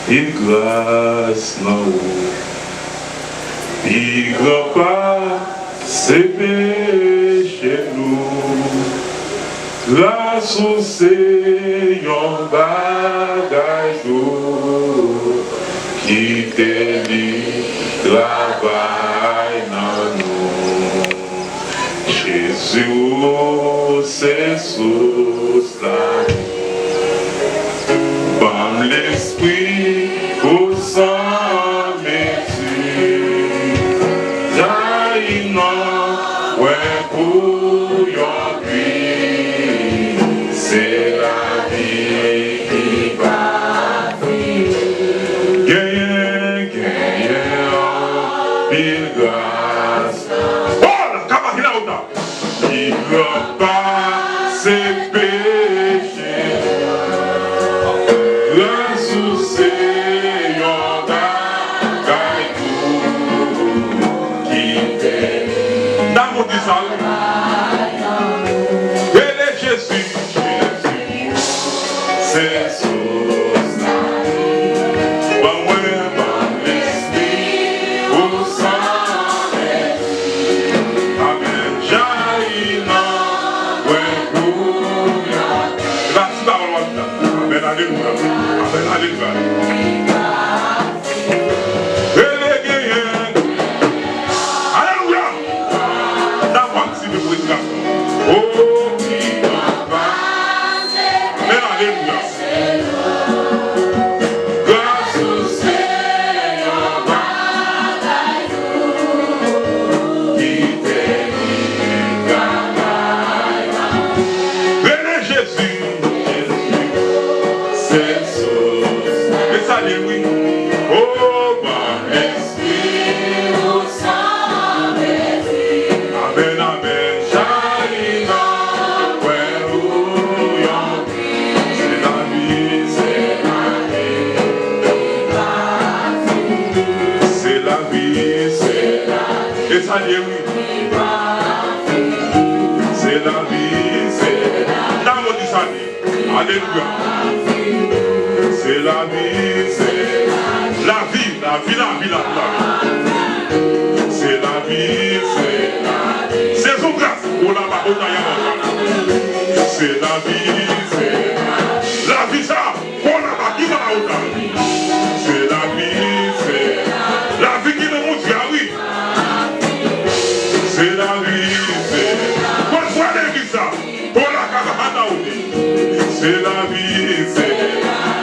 et grâce dans l'eau. Il grand pas ses péchés nous. Grâce au Seigneur bagage qui te dit travail dans nous. Jésus, c'est sous la par l'esprit au sang mesure. Jaillant, ouais, pour yon vie, c'est la vie qui va vivre. Gagne, pile grâce. Oh, la camarade là, il ne pas ses péchés. Grâce au Seigneur, gagne tout qui t'aime. Dans mon disal, et les Jésus, c'est sous la vie. Bah ouais, bah l'esprit au sang. Amen. Jaïna, ouais, pour ya. La petite parole, amen, alléluia. Amen, alléluia. C'est la vie, c'est alléluia. C'est la vie, c'est la vie, la vie, la vie, la vie. C'est la vie, c'est son grâce. C'est la vie, c'est la vie, ça. C'est la vie, c'est la vie qui nous montre, ah oui. C'est la vie, c'est quoi l'église ça? C'est la vie, c'est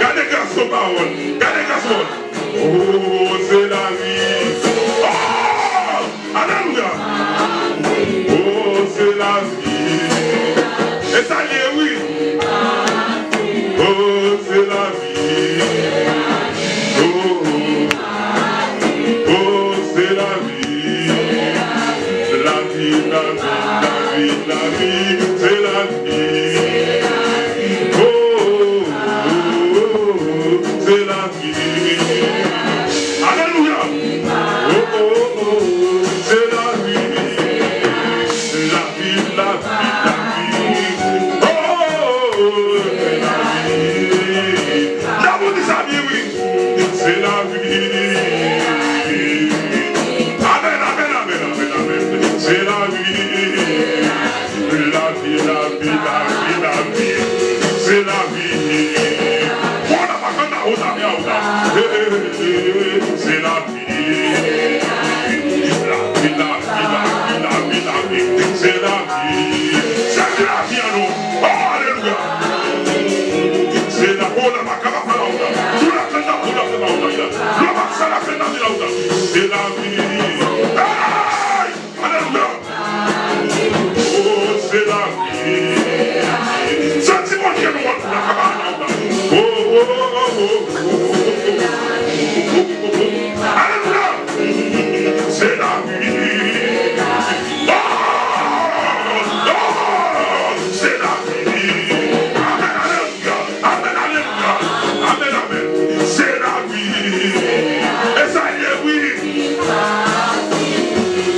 gardez grâce aux paroles, gardez grâce aux paroles. Oh, c'est la vie. Oh, alléluia. Oh, c'est la vie. Et ça y est, oui. Oh, c'est la vie. Oh, oh, c'est la vie. La vie, la vie, la vie, c'est la vie. Oh, oh, oh, c'est la vie. Alléluia. Oh, oh, oh, c'est la vie. La vie, la vie, la vie. Oh, oh, c'est la vie. La bonne des amis, oui. C'est la vie. Amen, amen, amen, amen, amen. C'est la vie. La vie, la vie, la vie, la vie. C'est la vie. Voilà, ma grande route, c'est la vie. La vie, la vie, la vie, la vie, la vie. C'est la vie. C'est la vie à nous. Oh, alléluia. C'est la bonne, ma grande route. Tout la peine dans la route. C'est la vie. Alléluia. Oh, c'est la vie. Sentiment qui est loin. Oh, oh, oh, oh. Alléluia. C'est la vie. Oh, oh, c'est la vie. Amen, alléluia. Amen, alléluia. Amen, amen. C'est la vie. Et ça y est, oui.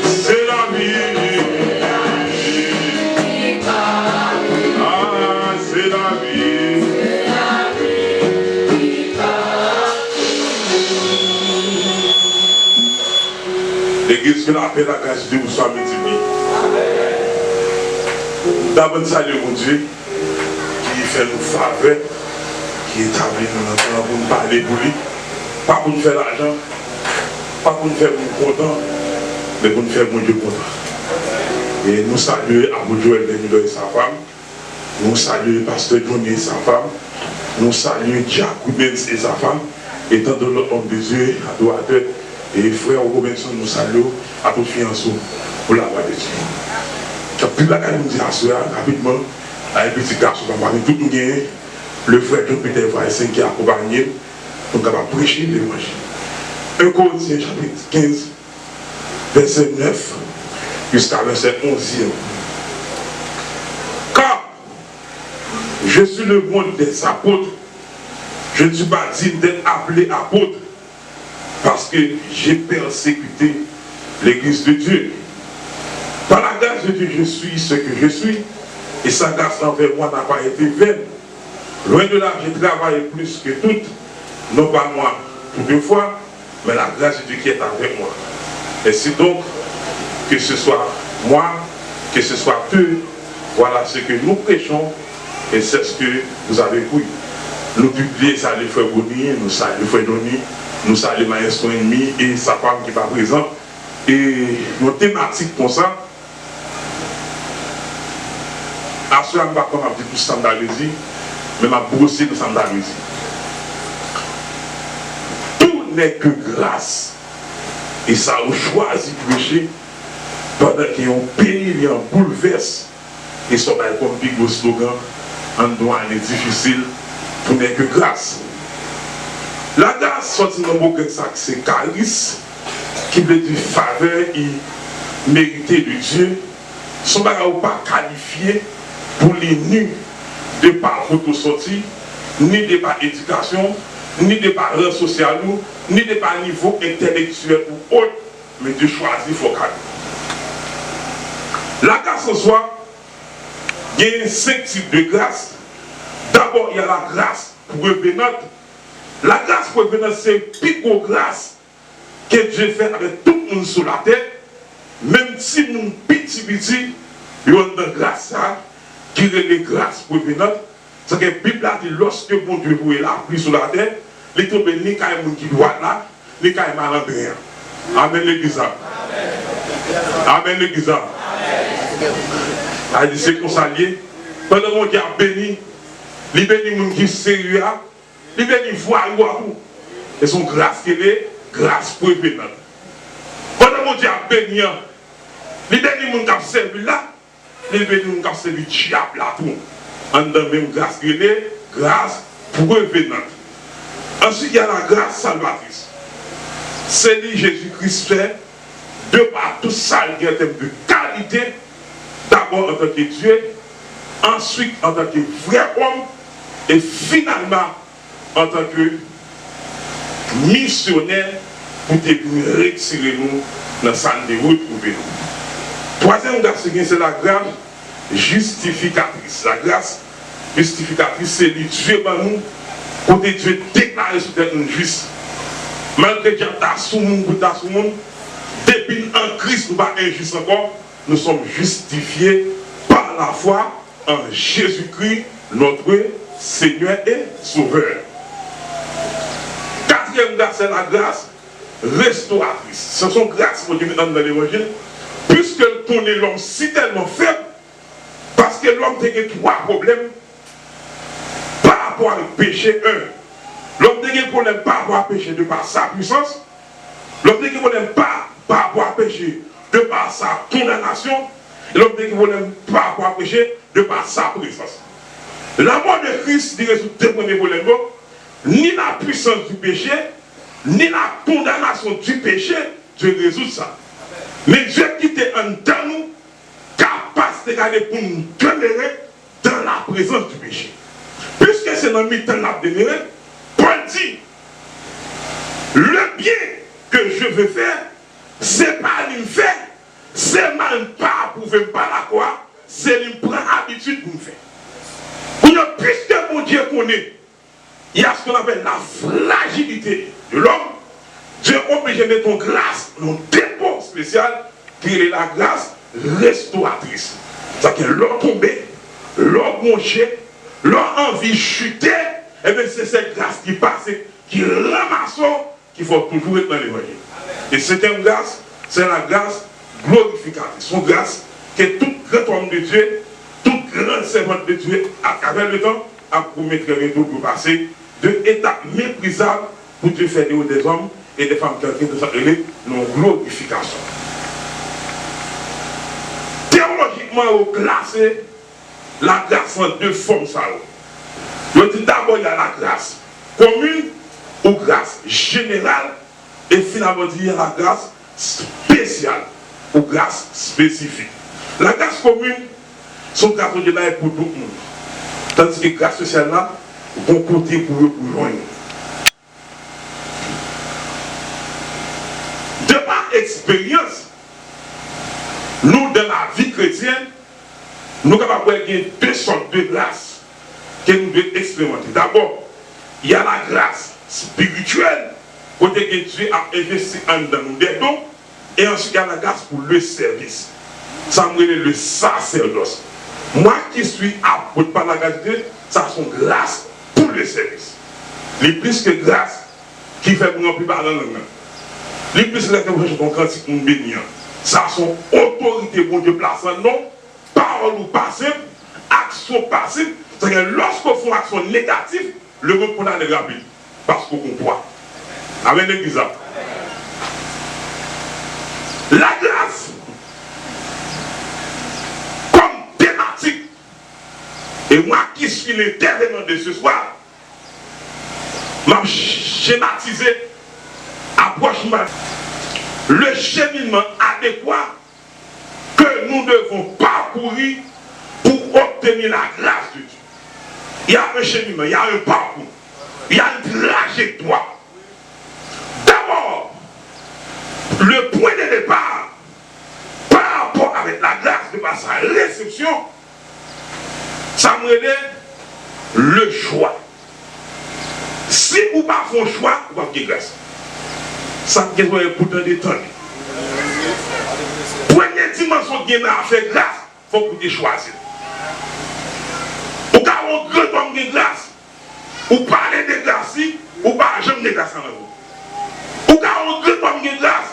C'est la vie. Ah, c'est la vie. L'église que l'appelle la grâce de Dieu vous soit multipliée. D'abord, salut mon Dieu, qui fait nous faveur, qui établit nous maintenant pour nous parler pour lui. Pas pour nous faire l'argent, pas pour nous faire content, mais pour nous faire mon Dieu content. Et nous saluons Abou Joël Demilo et sa femme, nous saluons Pasteur Johnny et sa femme, nous saluons Jack Rubens et sa femme, et tant d'autres hommes de Dieu, adorateurs, et frère Robinson, nous saluons à toute fiancée pour la voix de Dieu. J'ai plus la nous dire rapidement, avec un petit garçon, on va tout nous gagner, le frère John Peter Weissen qui a accompagné, donc on va prêcher l'évangile. 1 Corinthiens chapitre 15, verset 9 jusqu'à verset 11. Car je suis le monde des apôtres, je ne suis pas digne d'être appelé apôtre, parce que j'ai persécuté l'église de Dieu. Par la grâce de Dieu, je suis ce que je suis, et sa grâce envers moi n'a pas été vaine. Loin de là, j'ai travaillé plus que toutes, non pas moi toutefois, mais la grâce de Dieu qui est avec moi. Et c'est donc que ce soit moi, que ce soit eux, voilà ce que nous prêchons, et c'est ce que vous avez cru. Nous publions ça les frères Bonny, nous saluons les frères Donny, nous saluons Maestro Ennemi et sa femme qui n'est pas présente. Et nos thématiques comme ça, à cela, je ne vais pas dire tout ça d'Alésie, mais je vais brosser tout ça d'Alésie. Tout n'est que grâce. Et ça a choisi de prêcher pendant qu'ils ont payé, ils ont bouleversé. Et ça va comme un slogan, en droit est difficile, tout n'est que grâce. La grâce, sorti dans le mot grec, c'est charis, qui veut dire faveur et mérité de Dieu. Son bagage n'est pas qualifié pour les nus de par votre sortie, ni de par éducation, ni de par rang social, ni de par niveau intellectuel ou autre, mais de choisir focal. La grâce en soi, il y a 5 types de grâce. D'abord, il y a la grâce prévenante. La grâce prévenante, c'est une plus grosse grâce que Dieu fait avec tout le monde sur la tête, même si nous petit, il y a une grâce qui est les grâces prévenantes. C'est que la Bible a dit, lorsque mon Dieu vous est là, pris sur la tête, il tombe ni quand il qui doit là, ni quand il m'a rien. Amen l'église. Amen l'église. Elle dit, c'est qu'on s'allie. Pendant mon Dieu a béni, il bénit les gens qui sont sérieux, il bénit les voix à tout. Et son grâce qui est grâce prévenante. Pendant mon Dieu a béni, il bénit les gens qui sont servis là, il bénit les gens qui sont servis diable là tout. En dans même grâce qui est grâce prévenante. Ensuite, il y a la grâce salvatrice. C'est lui Jésus-Christ fait de par tout ça en termes de qualité, d'abord en tant que Dieu, ensuite en tant que vrai homme, et finalement en tant que missionnaire pour retirer nous dans sa déroute pour nous. Troisième grâce, c'est la grâce justificatrice. La grâce justificatrice, c'est le Dieu par nous, côté Dieu déclaré sur terre nous juste. Malgré qu'il y a sous monde, depuis en Christ, nous ne sommes pas injustes encore, nous sommes justifiés par la foi en Jésus-Christ, notre Seigneur et Sauveur. Quatrième grâce, c'est la grâce restauratrice. Ce sont grâces qu'on dit dans l'évangile, puisqu'elle connaît l'homme si tellement faible, parce que l'homme a 3 problèmes par rapport au péché. L'homme a un problème par rapport au péché de par sa puissance, l'homme a un problème par rapport au péché de par sa condamnation, et l'homme a un problème par rapport au péché de par sa présence. La mort de Christ résout 2 premiers problèmes, ni la puissance du péché, ni la condamnation du péché, Dieu résout ça. Mais Dieu qui était en dedans nous, capable de garder pour nous demeurer dans la présence du péché. Puisque c'est dans le temps de demeurer, Paul dit, le bien que je veux faire, c'est pas lui faire, c'est même pas pour faire par la croix, c'est lui prendre habitude pour me faire. Puisque mon Dieu connaît, il y a ce qu'on appelle la fragilité de l'homme, Dieu est obligé de mettre en grâce, nous dépose spéciale qui est la grâce restauratrice. C'est-à-dire que l'on tombé, l'on bronché, l'on envie chuter, et bien c'est cette grâce qui passe, qui ramasse, qu'il faut toujours être dans l'évangile. Et cette grâce, c'est la grâce glorificatrice. Son grâce que tout grand homme de Dieu, tout grand servant de Dieu, à travers le temps, a promis pour passer de étapes méprisables pour Dieu faire des hommes et des femmes qui ont s'appeler nos glorifications. Théologiquement, on classe la grâce en deux formes. Je dis d'abord, il y a la grâce commune ou grâce générale, et finalement, il y a la grâce spéciale ou grâce spécifique. La grâce commune, son grâce de là est pour tout le monde. Tandis que la grâce spéciale là, bon côté pour eux pour joindre. De par expérience, nous dans la vie chrétienne, nous sommes capables de gagner deux sortes de grâces que nous devons expérimenter. D'abord, il y a la grâce spirituelle, côté que Dieu a investi en nous des dons, et ensuite il y a la grâce pour le service. Ça me le sacerdoce. Moi qui suis apôtre par la grâce de Dieu, ça sont grâce pour le service. Les plus que grâce qui fait pour nous plus parler dans langue. Les plus que la grâce qu'on cantique nous bénir. Ça sont autorité pour Dieu plaçant non, parole ou passive, action passive. C'est-à-dire que lorsqu'on fait action négative, le monde peut aller rapide. Parce qu'on comprend. Avec l'église. La grâce, comme thématique, et moi qui suis l'intervenant de ce soir, m'a schématisé, approche-moi, le cheminement adéquat que nous devons parcourir pour obtenir la grâce de Dieu. Il y a un cheminement, il y a un parcours, il y a une trajectoire. D'abord, le point de départ, par rapport avec la grâce de sa réception, ça me donne le choix. Si vous n'avez pas fait choix, vous n'avez pas de grâce. Ça me donne pourtant des temps. Première dimension de à faire grâce, il faut que vous choisissez. Vous avez un grand homme de grâce, vous parlez de grâce, ou pas jamais de grâce en vous. Vous avez un grand homme de grâce,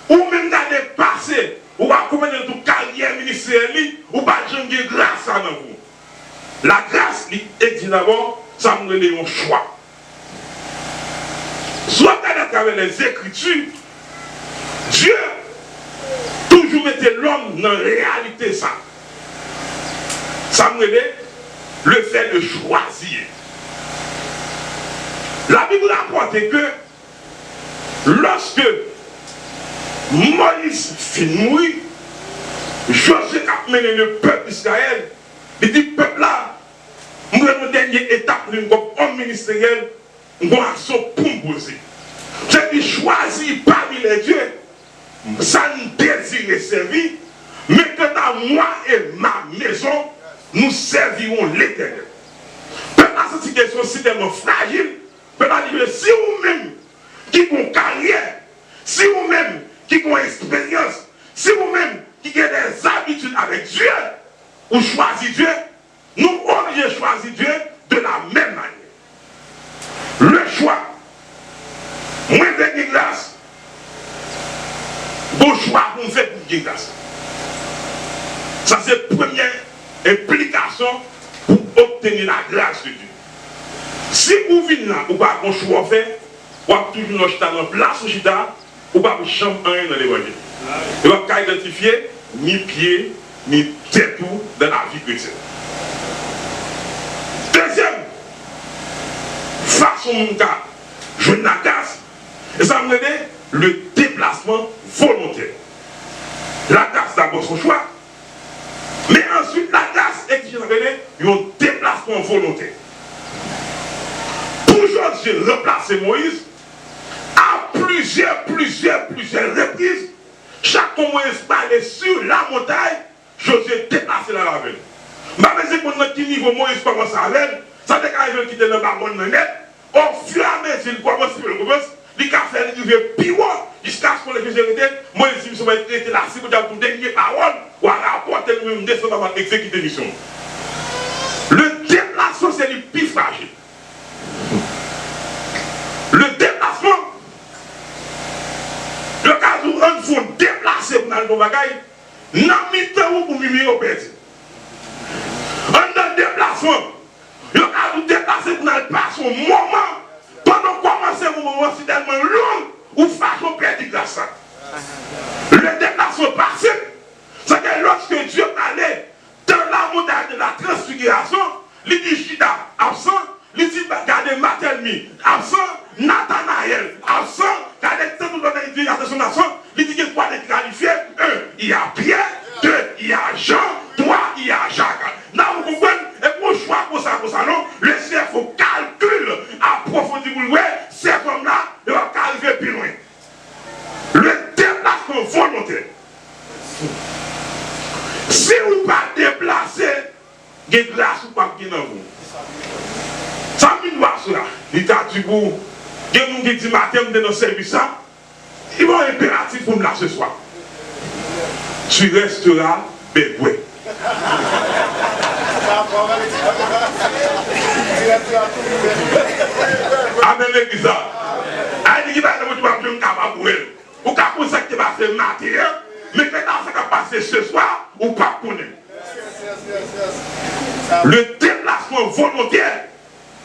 ou même dans des passés, ou à combien de carrière ministérielle, ou pas jamais de grâce en vous. La grâce, est dit d'abord, ça me donne un choix. Soit à travers les Écritures, Dieu toujours mettait l'homme dans la réalité ça. Ça me donne le fait de choisir. La Bible rapporte que lorsque Moïse finit de mourir, Josué a mené le peuple d'Israël. Il dit, peuple là, nous avons une dernière étape, nous avons un homme ministériel, nous avons une action pour me poser. J'ai dit, choisir parmi les dieux, ça nous désire servir. Maintenant, moi et ma maison, nous servirons l'Éternel. Peuple là, c'est une question si tellement fragile. Peuple là, si vous-même qui avez une carrière, si vous-même qui avez une expérience, si vous-même qui avez des habitudes avec Dieu, ou choisir Dieu, nous obligés de choisir Dieu de la même manière. Le choix, moins de grâce, bon choix pour nous faire pour grâce. Ça c'est la première implication pour obtenir la grâce de Dieu. Si vous venez là, vous n'avez pas de choix à faire, vous avez toujours notre dans la place où chita, vous n'avez pas chambre rien dans l'évangile. Vous n'avez pas identifier ni pied, ni tête dans la vie chrétienne. Deuxième façon de jouer la grâce, et ça me donne le déplacement volontaire. La grâce d'abord son choix, mais ensuite la grâce exige un déplacement volontaire. Pour Josué remplacer Moïse, à plusieurs reprises, chaque fois que Moïse parlait sur la montagne, Josué déplacé la ravelle. Mais c'est pour notre niveau Moïse commence à aller, ça décale qui était dans la bonne net, au fur et à mesure qu'il commence, il a fait arriver plus haut jusqu'à ce que les Moïse dit, mission était là, si vous avez une dernière parole, ou à rapporter nous-mêmes descendre avant d'exécuter mission. Le déplacement, c'est le plus fragile. Le déplacement, le cas où on faut déplacer pour aller dans le bagaille, n'a mis temps pour mimir au perdu. On a déplacement, le cas où déplacer pour aller passer un moment, pendant commencer un moment si tellement long, ou façon perdu grâce à ça. Le déplacement passé, c'est que lorsque Dieu allait dans la montagne de la transfiguration, il dit Judas absent, il dit regardez Barthélemy absent, Nathanaël absent, regardez tout le monde qui est son nation, il dit qu'il faut être qualifié. Un, il y a Pierre, deux, il y a Jean, trois, il y a Jacques. Là, vous comprenez, et pour choix pour ça, non, le chef faut calcul approfondi pour le ces hommes-là, ils vont arriver plus loin. Le déplacement volontaire. Si vous ne pas déplacer, il y a de glace ou pas qui est dans vous. Ça me doit cela. L'État du goût, il y a des gens qui disent matin, dans le service, ils vont impératif pour me là ce soir. Tu resteras bébé. Amen, l'église. Il dit qu'il va y avoir un capable pour elle. Ou capable ça qui va se matin, mais que ça qui va passer ce soir, ou pas connaître. Le déplacement volontaire,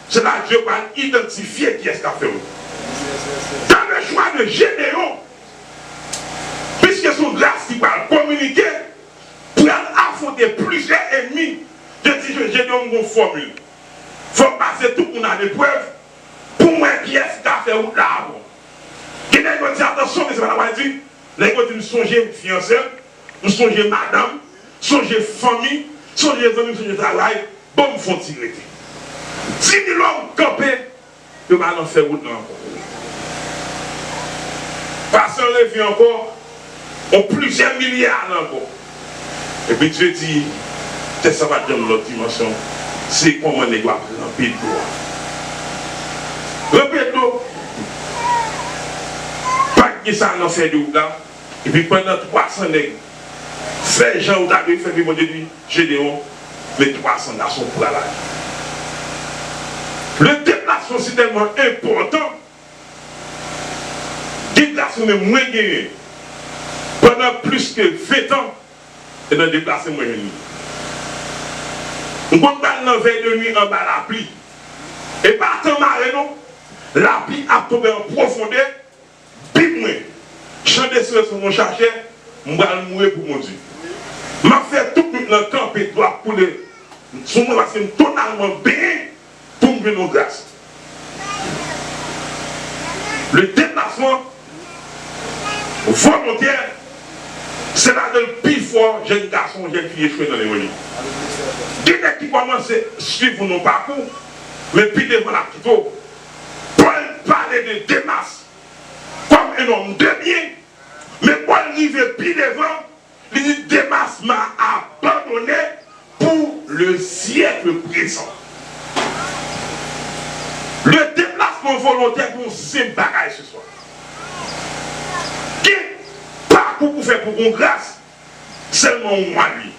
c'est là que Dieu va identifier qui est-ce qu'il a fait. Dans le choix de Gédéon, puisque son grâce qui va communiquer pour affronter plusieurs ennemis, je dis Gédéon une formule. Il faut passer tout le monde à l'épreuve pour moi qui est-ce qu'il a fait ou là. Il y a des gens qui disent attention, mais c'est pas la dit. Les gens qui disent songez fiancé, nous songez madame, songez famille, songez amis, songez travail, bon, nous font tirer. 10 000 hommes campés, ils vont en faire route encore. Passant les vies encore, ont plusieurs milliards encore. Et puis Dieu dit, ça va dans l'autre dimension, c'est comment on doit remplir le droit. Remplir-le. Qui ça n'a fait de là, et puis pendant 300 nègres, fait Jean ou David, fait vivre de lui, Gédéon, mais 300 nations pour la life. Le déplacement c'est tellement important, le déplacement est moins gagné. Pendant plus que 20 ans, et dans le déplacement moins gagné. On peut pas dans veille de nuit en bas la pluie. Et par temps marée, non, la pluie a tombé en profondeur. Moi, chanter sur mon chercher, je vais mourir pour mon Dieu. Je fais tout le temps et doit couler. Sur moi, parce que je suis totalement bien pour me donner grâce. Le déplacement volontaire, c'est là le plus fort jeune garçon, jeune fille échoué dans les religions. Dès qu'ils commencent à suivre nos parcours, mais puis devant la Kito, Paul parlait de Démas. Comme un homme de bien, mais pour arriver plus devant, il dit Démas m'a abandonné pour le siècle présent. Le déplacement volontaire pour ces bagages ce soir. Quel parcours pour faire pour mon grâce? Seulement moi lui.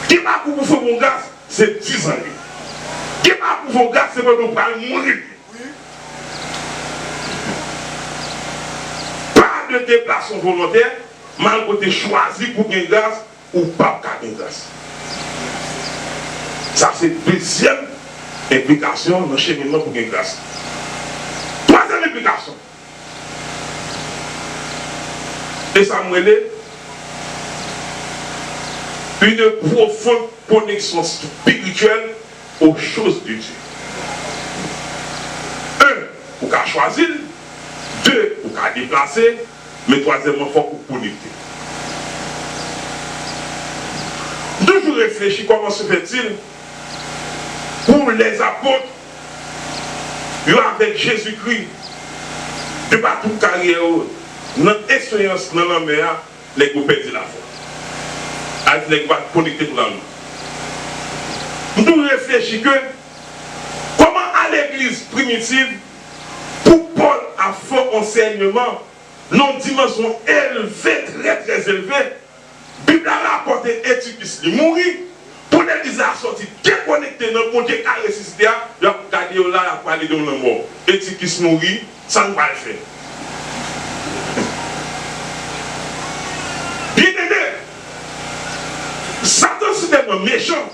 Quel parcours pour faire pour mon grâce? C'est 10 ans lui. Quel parcours pour mon grâce? C'est pour nous parler mourir. De déplacement volontaire, malgré choisi pour gagner grâce ou pas gagner grâce. Ça, c'est la deuxième implication dans le cheminement pour gagner grâce. Troisième implication. Et ça me relève une profonde connexion spirituelle aux choses de Dieu. Un, pour qu'à choisir. Deux, pour qu'à déplacer. Mais troisièmement, il faut qu'on connecter. Toujours réfléchir comment se fait-il pour les apôtres, avec Jésus-Christ, de pas toute carrière, notre expérience dans la mer, les groupes perdent la foi. Avec les groupes connectés pour la nous. Nous réfléchissons que comment à l'église primitive, pour Paul a fort enseignement, non dimension élevée, très très élevée, la Bible a rapporté Étiquis qui mourit, pour l'église a sorti déconnecté dans le monde qui a ressuscité, il a regardé là, il a parlé de la mort. Étiquis mourit, ça ne va pas le faire. Bien aimé, Satan c'est tellement méchant,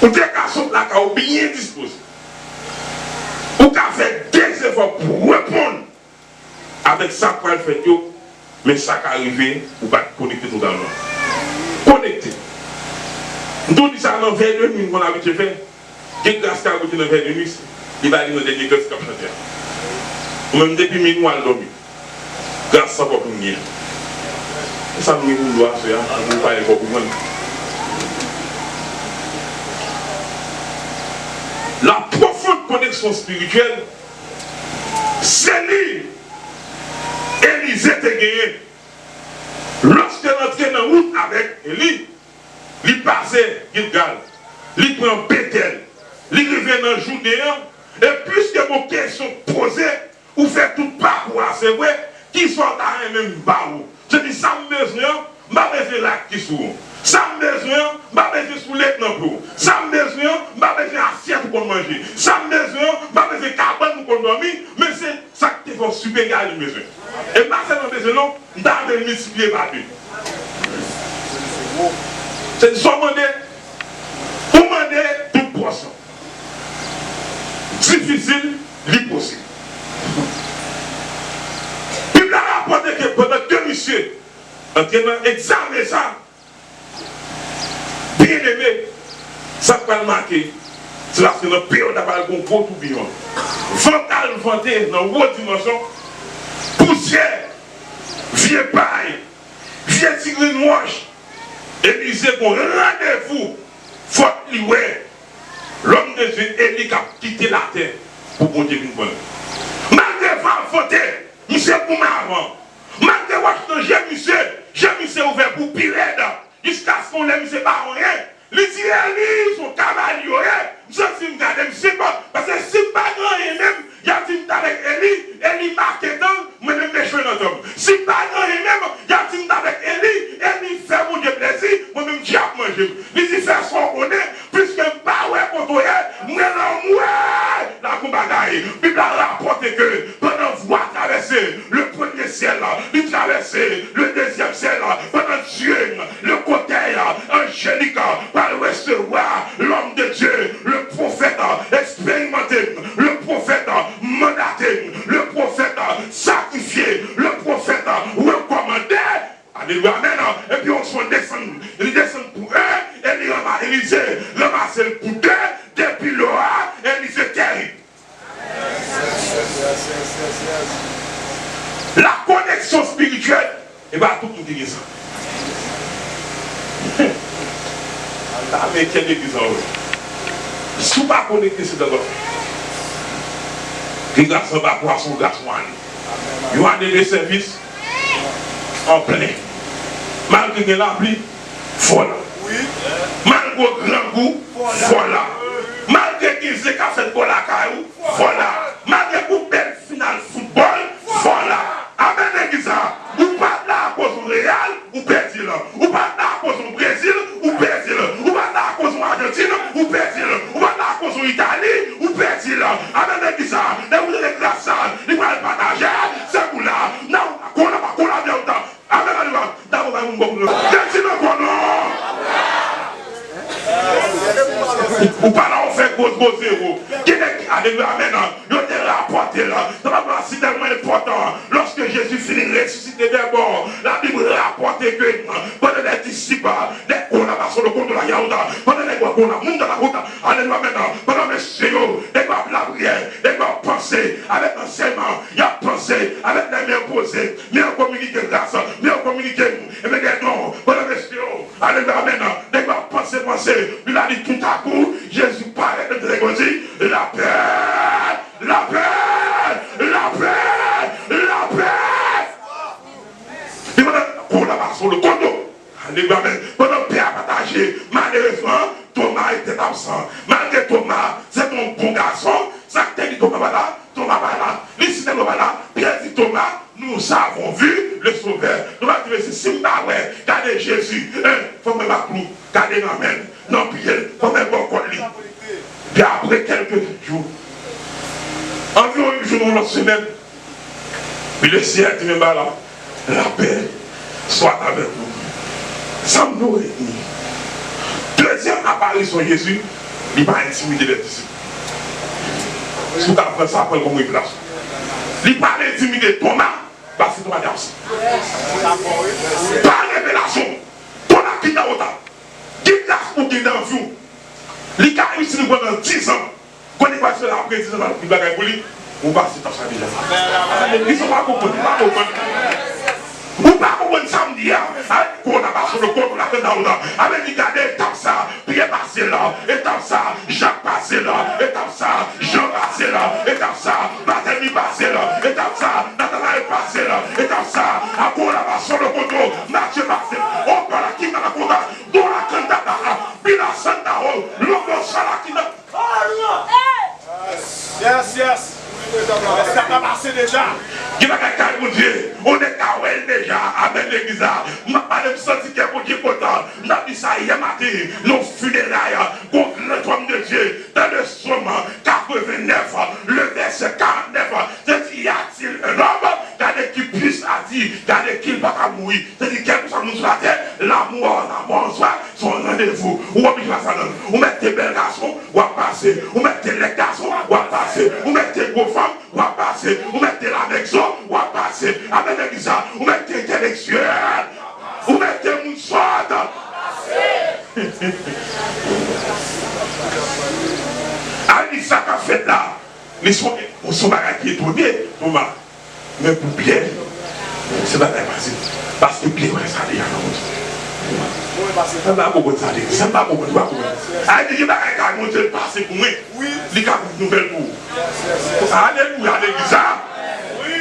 ou des garçons là qui ont bien disposé, ou qui a fait des efforts pour répondre avec ça pour le faire, mais ça qui arrive, ou pas connecter totalement. Connecté. Nous disons ça dans 22 minutes qu'on a habitué de faire. Quelle grâce qu'a goûté dans 22 minutes, il va dire dans dernier grâce qu'a chanté. Ou même depuis minuit, on a dormi. Grâce ça pour nous. Ça nous nous doit faire, on ne parle pas pour nous. La profonde connexion spirituelle, c'est lui. Élisée était gagné. Lorsqu'il entrait dans la route avec Élie, il passait Gilgal, il prend Bethel, il revient dans Judéen, et puisque vos questions posées, ou fait tout parcours, c'est vrai, qui sont dans un même barreau. Je dis, ça me besoin, je vais là qui sont. Ça me besoin, je vais sous l'étang. Ça me besoin, je vais assiette pour manger. Ça me besoin, je vais cabane pour dormir, mais c'est ça qui fait super égal le besoin. Et ma sœur, besoin, non, je vais multiplier par deux. C'est ce qu'on demande, vous demandez toute portion. Difficile, l'impossible. La Bible a rapporté que pendant que monsieur en train d'examiner ça, bien aimé, ça peut marquer. C'est parce que dans le période d'avoir un gros tourbillon, vental vanté dans une haute dimension, poussière, vieux paille, vieux tigre moche, Élisée pour rendez-vous, faut louer. L'homme de Dieu, Élie, qui a quitté la terre pour bon Dieu une bonne. Malgré voter, monsieur pour moi avant. Malgré Washington, j'ai monsieur ouvert pour Pilède, jusqu'à ce qu'on ait monsieur pas rien. Il dit, Élie, son cavalier, je suis me monsieur pas, parce que si pas grand et même, il y a dit avec Élie marqué dans, moi je me méchant dans l'homme. Si pas grand et même, il y a dit avec Élie fait mon Dieu plaisir, moi-même j'ai à manger. Il dit, faire son connaît, puisque pas ouais pour toi, moi la combataille. Bible a rapporté que pendant voir traverser le premier ciel, il traversait le deuxième ciel, pendant Dieu, le côté angélique, par recevoir l'homme de Dieu, le prophète expérimenté, le prophète mandaté, le prophète sacrifié, le prophète recommandé. Alléluia, amen. Et puis on se descend, il descend pour un, et il dit, ramasse pour deux, depuis l'aura, et il dit terrible. La connexion spirituelle, et bien tout le monde dit ça. Mais quelle église en haut? Si vous ne pas connecté, c'est d'abord. Les garçons va voir son garçon. Ils ont des services en plein. Malgré la pluie, voilà. Malgré le grand goût, voilà. Malgré qu'ils aient fait pour la caillou, voilà. Malgré une belle finale football, voilà. Amen, l'église. Ou pas là à cause du Real, ou perdit là. Ou pas là à cause du Brésil, ou perdit là. Ou pas là à cause de l'Argentine, ou perdit là. Ou pas là à cause de l'Italie, ou perdit là. Amen, l'église. Et vous avez grâce à il va le partager, c'est vous là. Non, qu'on a bien autant. Amen, alléluia. D'abord, on va vous dire. Ou pas là, on fait gros zéro. Alléluia, amen. Yo te rapporté là. C'est tellement important. Lorsque Jésus finit ressuscité d'abord, la Bible rapporte que pendant les disciples, les collaborations de compte de la Yaouda, pendant les gens qu'on a monté dans la route, alléluia, maintenant, pendant les séjours, les gens de la prière, les gens penser avec l'enseignement, il a pensé avec les mains posées, mais on communique grâce, mais on communique, et bien non, pendant les séjours, alléluia, maintenant, les gens penser, il a dit tout à coup, Jésus parlait de l'égosie, la paix, la paix, la paix, la paix. Et maintenant, collaboration, le condo. Alléluia, pendant le paix à partager, malheureusement, Thomas était absent. Malgré Thomas, c'est ton bon garçon, ça t'a dit Thomas va là, Thomas va là, les cités va là, Pierre dit Thomas, nous avons vu le Sauveur. Nous allons dire, si nous avons regardé Jésus, il faut me mettre clou, garder la main, non, puis il faut me mettre bon. Puis après quelques jours, environ une jour dans la semaine, puis le ciel dit, là, la paix soit avec vous. Ça nous réunit. Deuxième apparition de Jésus, il va intimider les disciples. Si vous apprenez ça, après comme révélation. Il va intimider Thomas, parce que Thomas est aussi. Par révélation, Thomas qui est dans l'autre, qui est dans qui est dans vous. Il a réussi pendant 10 ans. Quand il va se faire après 10 ans, il va gagner. On va se faire ça déjà. Ils ne sont pas compris. Ou pas pour un samedi, avec qu'on a passé le corps pour la fin d'Aouda, avec les gars, étape ça, Pierre passé là, étape ça, Jacques passé là, étape ça, Jean passé là, étape ça, Barthélemy passé là, étape ça, Nathanaël passé là, étape ça, à quoi on a passé le coteau, Mathieu passé, on parle à qui dans la conta, dans la cantata, Bila Santao, l'homme Salakina. Yes. Ça va passer déjà. Il va quelqu'un mon Dieu. On est kawel déjà. Amen l'église. Je ne pas me sentir que pour Dieu content. Je dit ça hier matin. Nos funérailles. Contre le homme de Dieu. Dans le psaume 89. Le verset 49. C'est-à-dire, y a-t-il un homme qui puisse à dire, qu'il ne va pas mourir. C'est-à-dire, quelque chose sur la terre. L'amour, son rendez-vous. Ou on met tes belles garçons. Ou à passer. Ou mettez les garçons. Ou à passer. Ou mettez vos femmes. Ou à passer. Ou mettez la maison. Ou à passer. Amen l'église. Ou mettez intellectuel. Ou mettez une sorte. Allez, ça qu'a fait là. Les sont qui étonnés, Thomas. Mais pour Pierre, c'est pas facile. Parce que Pierre, ça allait à l'autre. Ça va beaucoup de ça. Ça va beaucoup de ça. Allez, il va monter le passé pour moi. Oui. Il y a une nouvelle pour vous. Alléluia, l'église. Oui.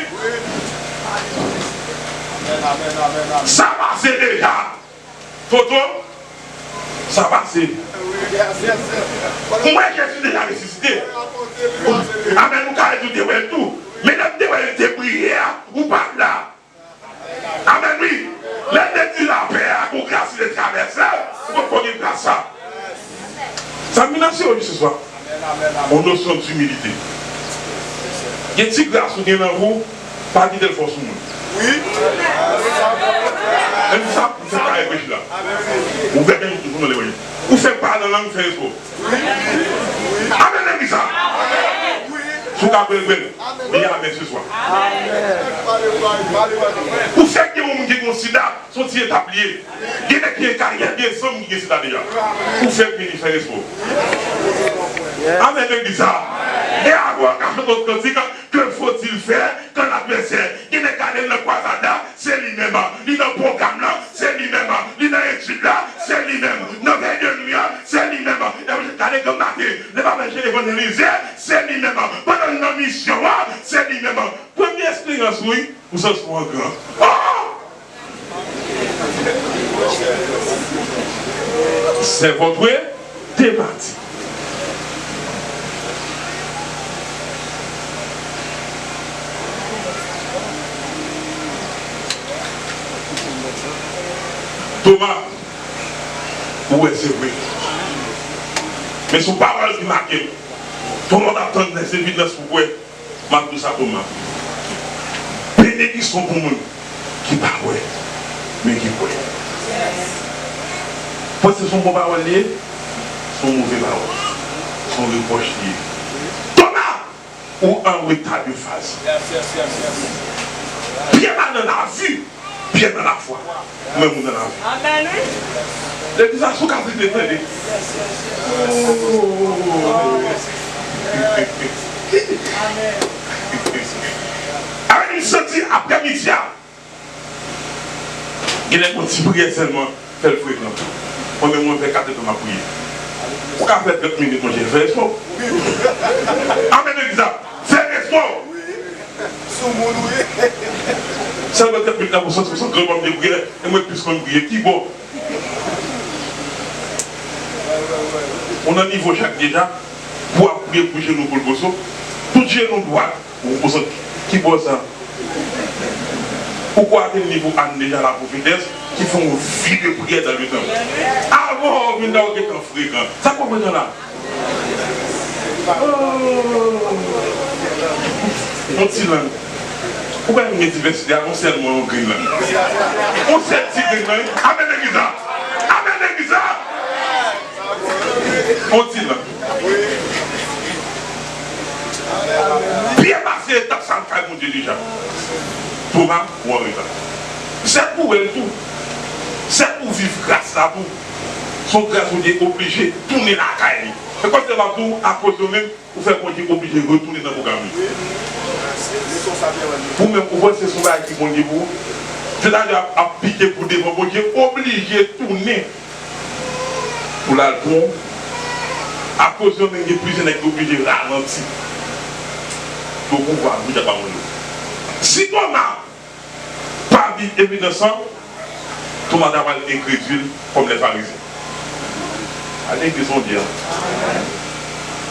Ça va, c'est déjà. Photo. Ça va, c'est. Moi, je suis déjà ressuscité. Amen, nous avons tout. Mais nous avons prières ou pas là. Amen, oui. Les dit la paix pour grâce de traverser. Pourquoi il fait ça? Ça m'a menacé ce soir. On notion d'humilité. Il y a des grâces qui sont dans vous, pas de force au monde. Oui. Même ça, vous faites pas réfléchir là. Vous faites bien, vous ne les voyez. Vous faites pas dans la langue Facebook. Amen, ça. Sous la belle, mais il y a ce soir. Vous faites que vous me considérez, sont établis. Il y a des carrières, il y a des sommes qui sont déjà. Vous faites que vous faites l'espoir. Amen, ça. Et avoir d'autres cantiques, que faut-il faire quand l'adversaire, il n'est qu'à le croisada, c'est lui-même. Il est dans le programme là, c'est lui-même. Il est dans l'étude là, c'est lui-même. Dans le veille de nuit, c'est lui-même. Et vous êtes comme matin, ne pas manger les bonnes c'est lui-même. Pendant une mission, c'est lui-même. Première expérience, oui, vous en serez grand. C'est votre départi. Thomas, oui, c'est vrai. Mais son parole qui marque, tout le monde attend des évidences pour vous. Je dis ça Thomas. Bénédiction pour nous qui parle, mais qui croit. Parce que son bon parole, son mauvais parole, son reproche lié. Thomas, ou un retard de phase. Bien dans la vue. Bien dans la foi, même dans la vie. Amen. Les gens sont capables de faire. Avec une sortie après-midi, il y a un petit prière seulement, fait le fréquent. On me montre 4 heures de ma prière. Pourquoi faire 30 minutes, moi j'ai fait espoir. Amen, exemple. C'est espoir. Ça va être plus d'abord, c'est un grand homme de prière, et moi plus qu'on prie, qui bon. On a un niveau chaque déjà, pour prier pour genou pour le bosso, tout genou droit, pour le bosso, qui bon ça. Pourquoi à niveau déjà la prophétesse qui font une vie de prière dans le temps? Avant, on vient dans le temps fréquent. Ça comprend là? On dit là. Pourquoi on met diversité? On sait le mot green là. On sait le petit green là. Amen l'église. Amen l'église. On dit là. Bien passé l'étape sans faire mon Dieu déjà. Pour moi, c'est pour elle tout. C'est pour vivre grâce à vous. Son grâce, vous êtes obligé de tourner la caille. C'est comme ça que vous, à cause de même, vous faites qu'on est obligé de retourner dans le programme. Pour même, vous voyez, c'est son bail qui est bon niveau. Je l'ai appliqué pour des moments, vous êtes obligé de tourner pour l'album. À cause de même, vous êtes obligé de ralentir. Pour pouvoir, vous n'avez pas mon. Si ton âme, pas vie évidence, tout le monde va être incrédule comme les pharisiens. Allez, qu'ils sont bien.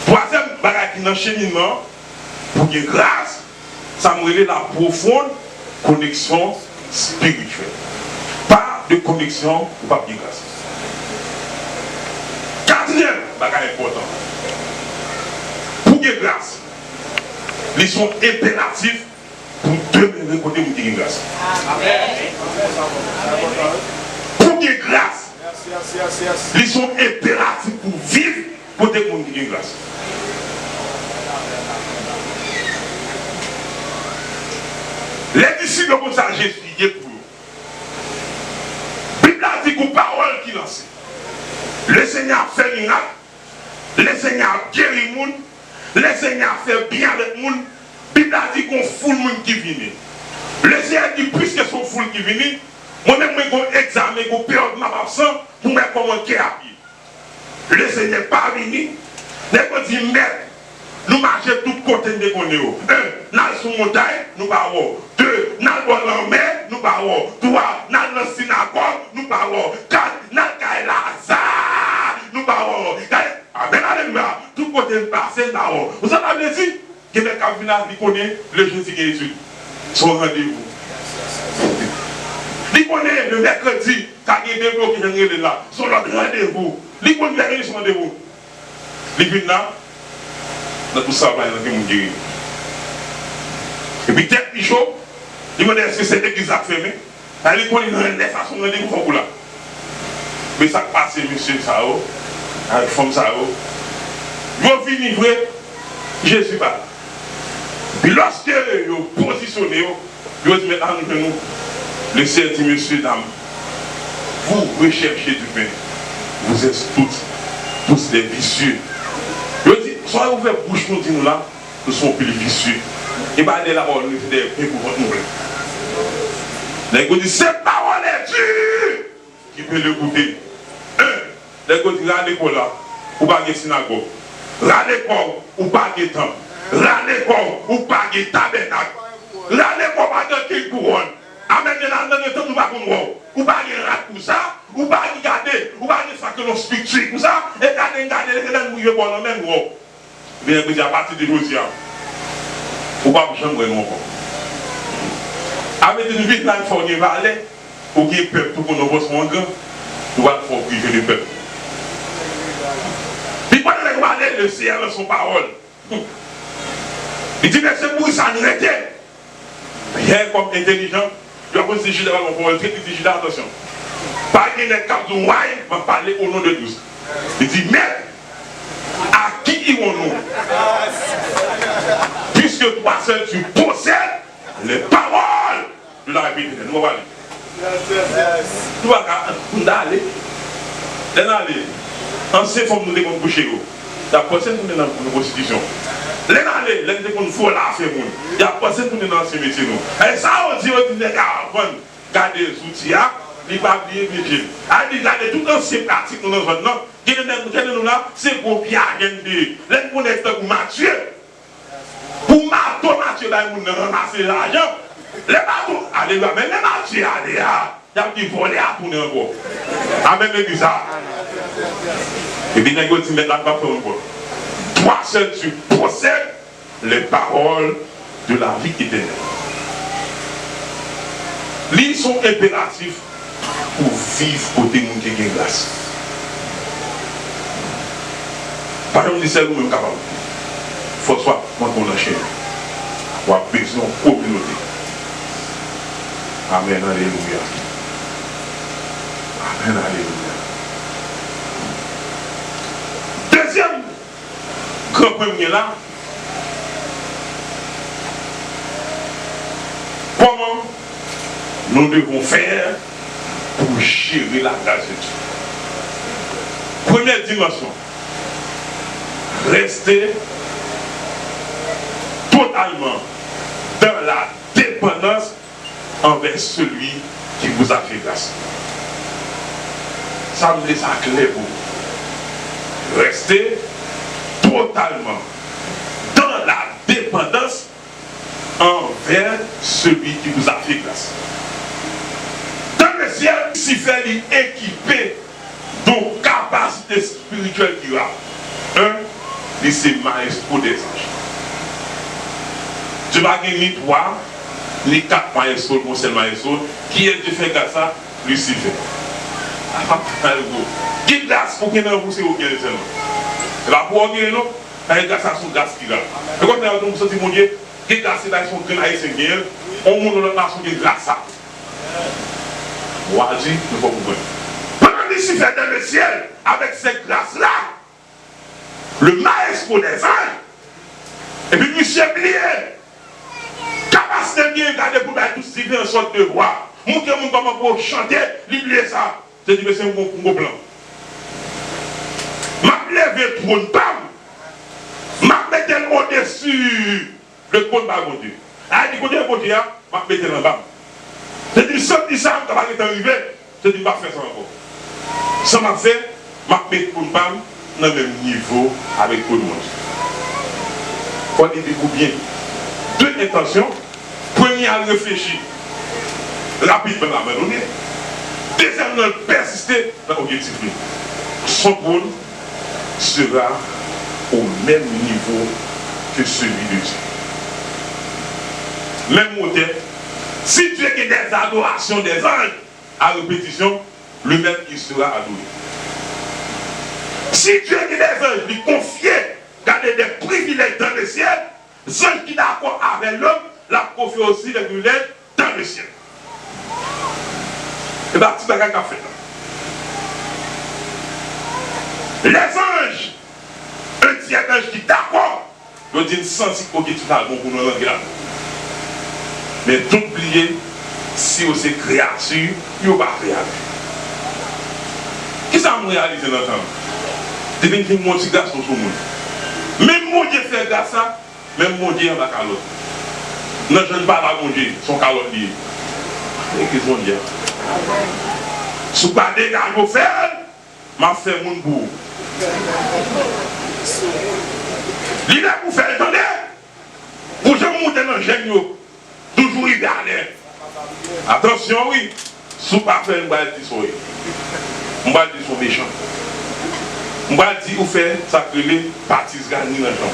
Troisième bagage qui est dans le cheminement, pour qu'il y ait grâce, ça me relève la profonde connexion spirituelle. Pas de connexion, pas de grâce. Quatrième bagage important. Pour qu'il y ait grâce, ils sont impératifs pour demeurer côté de la grâce. Pour qu'il y ait grâce, ils sont impératifs pour vivre côté de la grâce. Les disciples comme ça, j'ai expliqué pour eux. Bible a dit qu'une parole qui lance. Le Seigneur fait miracle, le Seigneur guérit le monde, le Seigneur fait bien avec le monde. Bible a dit qu'on fout le monde qui vient. Le Seigneur dit plus que son foule qui vient, moi-même je vais examiner, je vais perdre ma absence pour me commenter à pied. Le Seigneur n'est pas venu. Je dit, maître, nous marchons de tous côtés de qu'on est. 1, nous sommes sur montagne, nous parlons. 2, nous sommes dans la mer, nous parlons. 3, nous sommes dans la synagogue, nous parlons. 4, nous sommes dans Lazare, nous parlons. Amen, alléluia. Tout côté de passer, nous parlons. Vous avez dit que le Calvinat connaît le Jésus qui est Jésus. Son rendez-vous. Il connaît le mercredi, quand il est débloqué, il est là. Son rendez-vous. Il connaît son rendez-vous. Il vient là. Dans tout ça, il y a guéri. Et puis, tête qui chaud, il me dit est-ce que c'est l'église à fermer? Il connaît les façons de rendez-vous pour là. Mais ça passe, monsieur Sao, avec femme Sao. Vous venez vrai, je ne suis pas là. Puis lorsque vous positionnez, vous dites maintenant, nous, le Seigneur dit, monsieur, dame, vous recherchez du pain. Vous êtes tous des vicieux. Je dis, soyez ouverts bouche nous disons là, nous sommes plus vicieux. Et bien, là-bas, nous faisons des pains pour votre nouvelle. Les gars disent, cette parole est dure. Qui peut l'écouter? Les gars disent, regardez quoi là, ou pas de synagogue. Regardez quoi, ou pas de temple. Regardez quoi, ou pas de tabernacle. Regardez quoi, pas de couronne. Amen, dans le temps, nous ne pouvons pas voir. Ou pas de rat pour ça, ou pas de garder, ou pas de faire que nos structures pour ça, et garder, les mouiller pour le même gros. Bien, à partir de aujourd'hui, ou pas de chambre non encore. Avec une vie, là, il faut y aller, pour qu'il y ait peuple, pour qu'on ne voit son grand, nous allons faire priver le peuple. Puis quand on va aller, le ciel dans son parole. Il dit, mais c'est pour ça nous était. Rien comme intelligent, il y a un vigilant, on va être vigilant, attention. Pas qu'il y ait cap de ouaille, on va parler au nom de tous. Il dit, mais à qui irons-nous? Puisque toi seul tu possèdes les paroles de la Bible. Nous allons aller. Nous allons aller. Nous allons aller. Ancien forme nous devons boucher. La prochaine nous dans la constitution. Les allées, les qu'on faut la faire. Il y a pas cette nous dans ces métiers nous. Et ça on dit on dit garder les outils là, il va bien vigile. A dit garder tout ancien pratique nous dans zone non. Qui nous là, c'est pour bien gagner. Les qu'on est pour Mathieu. Pour Mathieu là nous ramasser l'argent. Les bateaux, allez mais les Mathieu allez là. Il y a qui voler à tourner encore. Amen l'église ça. Et bien les gars disent maintenant pas faire encore. Toi seul tu possèdes les paroles de la vie éternelle. Ils sont impératifs pour vivre côté monde qui a grâce. Par exemple, c'est nous-mêmes capables. Il faut soit quand on enchaîne. On a besoin de communauté. Amen, alléluia. Amen, alléluia. Deuxième grand premier là, comment nous devons faire pour gérer la grâce de Dieu. Première dimension, rester totalement dans la dépendance envers celui qui vous a fait grâce. Ça me laisse ça clair pour vous. Restez totalement dans la dépendance envers celui qui vous a fait grâce. Dans le ciel, Lucifer est équipé de capacités spirituelles qu'il a. Un, c'est maestro des anges. Tu vas gagner ni 3, ni 4 maestros, mon seul maestro. Qui est de fait grâce à Lucifer? Qui grâce pour qu'il y ait un vous, c'est au bien seulement. Et là, pour qu'il y ait un autre, il y a grâce à son grâce qui a. Et quand on a senti mon Dieu, qui grâce à son grand haïtien, on montre dans la nation qui grâce à. Moi, je dis, ne faut pas comprendre. Pendant Lucifer dans le ciel, avec cette grâce-là, le maestro des anges, et puis monsieur Blier, capacité de bien garder pour mettre tous différentes sortes de voix. Montrer comment pour chanter, l'oublier ça. C'est dit, mais c'est un bon plan. M'a levé trône, bam! M'a mettre au-dessus le trône par mon Dieu. Ah, du côté de mon Dieu, m'a mettre en bas. C'est dit, ça, ça, quand va arrivé, c'est dit, m'a fait ça encore. Ça m'a fait, m'a mettre trône, bam, dans le même niveau avec tout le monde. Il faut dire bien. Deux intentions. Première, réfléchir rapidement à l'abandonner. Deuxièmement, persister dans l'objectif. Son trône sera au même niveau que celui de Dieu. Même modèle. Si Dieu a des adorations des anges à répétition, lui-même il sera adoré. Si Dieu a des anges lui confier, garder des privilèges dans le ciel, les anges qui sont d'accord avec l'homme, la confie aussi des privilèges dans le ciel. Et bien, tu vas faire fait. Les anges, un tiers d'ange qui est d'accord, ils disent sans si tu as bon pour nous languer. Mais tout oublier, si vous êtes créature, vous ne pouvez pas réaliser. Qui ça me réalise dans le temps? Devine qu'il y a un petit garçon sur le monde. Même mon Dieu fait grâce ça, même mon Dieu en a calotte. Non, je ne parle pas mon Dieu, son calotte lié. Et qu'est-ce qu'on dit? Si vous avez des gars qui font, je fais mon bout. L'idée pour faire, attendez, pour je monter dans le génie, toujours y garder. Attention, oui, si vous ne faites pas, je vais dire ça. Je vais dire son méchant. Je vais dire, vous faites ça que les partis gagnent dans le champ.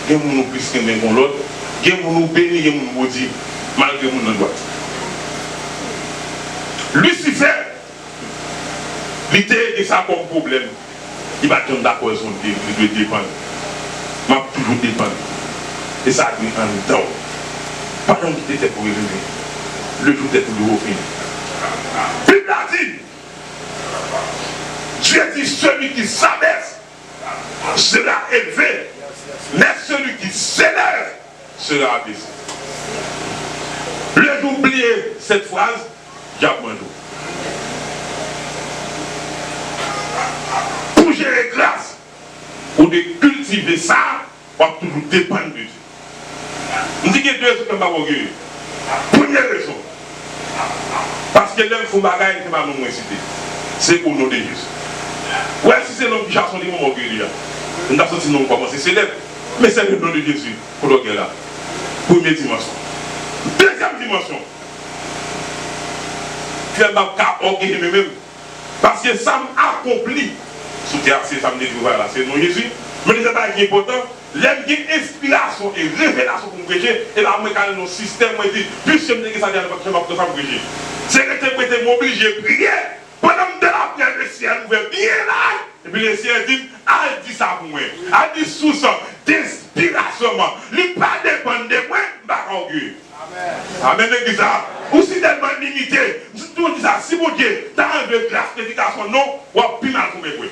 Il y a des gens plus qui aiment l'autre, il y a des gens bénis, il y a des gens maudits, malgré les gens dans droite. Lucifer, il était ça comme problème. Il va tomber d'accord avec son Dieu, il doit dépendre. Il va toujours dépendre. Et ça a été en dedans. Pas d'un qui était pour élever. Le jour était toujours fini. Bible a dit, Dieu dit celui qui s'abaisse sera élevé, mais celui qui s'élève sera abaissé. Le jour oublier cette phrase, j'ai appris un jour. Pour gérer grâce, ou de cultiver ça, on va toujours dépendre de Dieu. Je dis qu'il y a deux raisons que je ne vais pas. Première raison, parce que l'homme faut bagaille, c'est pas mon cité. C'est au nom de Jésus. Ouais, si c'est l'homme qui chasse, on dit mon orgueil. On a senti non commencer, c'est célèbre. Mais c'est le nom de Jésus pour l'orgueil là. Première dimension. Deuxième dimension. Je ne vais pas orgueiller même. Parce que ça m'accomplit. Sous terre, c'est ça me dit voilà, c'est non Jésus. Mais ce n'est pas important. l'aime qui inspiration et révélation pour prêcher, et là, moi, quand nos systèmes, moi, dit, plus je me dis que ça vient de faire prêcher. C'est que tu es obligé de prier, pendant que la prière, le ciel ouvert bien là, et puis le ciel dit, elle dit ça pour moi, elle dit sous ça, d'inspiration, il ne pas dépendre de moi, je ne pas orgueil. Amen, l'église. Ou si tellement limité, tout dit ça, si mon Dieu, tu as enlevé grâce, prédication, non, ou à plus mal pour mes bruits.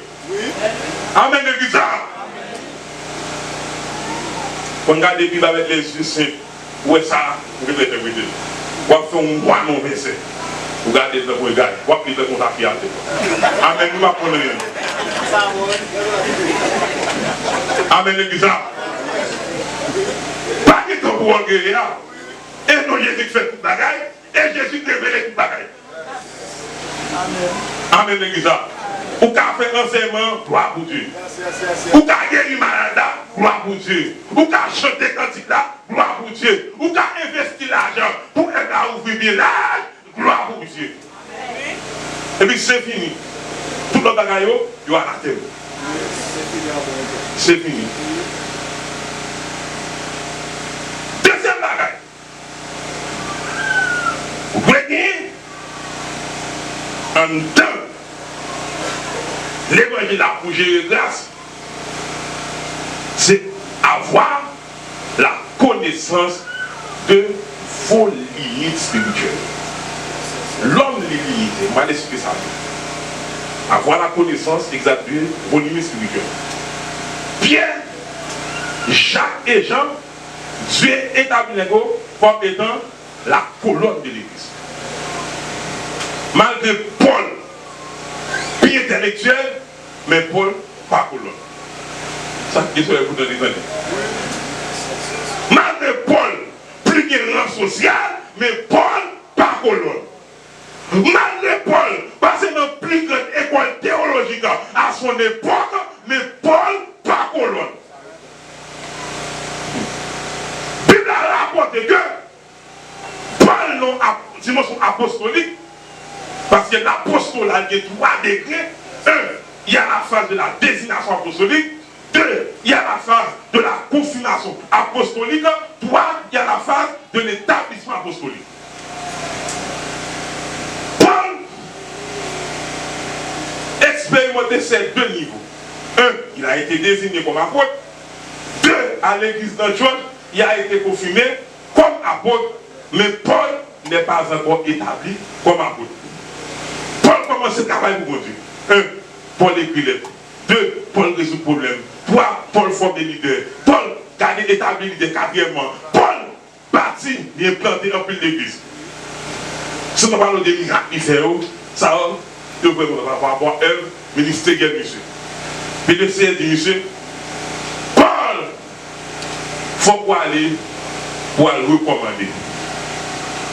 Amen, l'église. Quand on regarde les Bibles avec les yeux simples, où est ça, vous devez interpréter. Ou à faire un roi non verset. Vous regardez le regard, ou à prier contre la fialité. Amen, nous apprenons rien. Amen, l'église. Pas de temps pour orgueiller. Et non, Jésus fait tout bagaille, et Jésus révèle tout bagaille. Amen, l'église. Ou qu'a fait enseignement, gloire pour Dieu. Ou qu'a guéri malade, gloire pour Dieu. Ou qu'a chanté cantique là, gloire pour Dieu. Ou qu'a investi l'argent pour aider à ouvrir bien l'âge, gloire pour Dieu. Et puis c'est fini. Tout le bagaille, il y a la terre. C'est fini. Deuxième bagaille. Vous voyez, en temps, l'évangile là pour gérer grâce, c'est avoir la connaissance de vos limites spirituelles. L'homme limité, je vais l'expliquer ça. Avoir la connaissance exacte de vos limites spirituelles. Pierre, Jacques et Jean, Dieu établit les gars comme étant la colonne de l'église. Malgré Paul, bien intellectuel, mais Paul, pas colonne. Ça, c'est ce que vous donnez. Malgré Paul, plus bien rang social, mais Paul, pas colonne. Malgré Paul, parce que dans plus grande école théologique à son époque, mais Paul, pas colonne. La Bible rapporte que Paul non dimension apostolique, parce que l'apostolat il y a 3 degrés. 1, il y a la phase de la désignation apostolique. 2, il y a la phase de la confirmation apostolique. 3, il y a la phase de l'établissement apostolique. Paul expérimentait ces 2 niveaux. 1, il a été désigné comme apôtre. 2, à l'église d'Antioche, il a été confirmé comme apôtre, mais Paul n'est pas encore établi comme apôtre. Paul commence à travailler pour Dieu. 1, Paul écrit les 2, Paul résout le problème. 3, Paul forme des leaders. Paul garde établi les 4e. Paul bâtit et planté un peu l'église. Si on parle de miracles, il fait ça, je vais vous avoir œuvre ministérielle, monsieur. Puis le Seigneur dit, monsieur, Paul, il faut aller pour le recommander.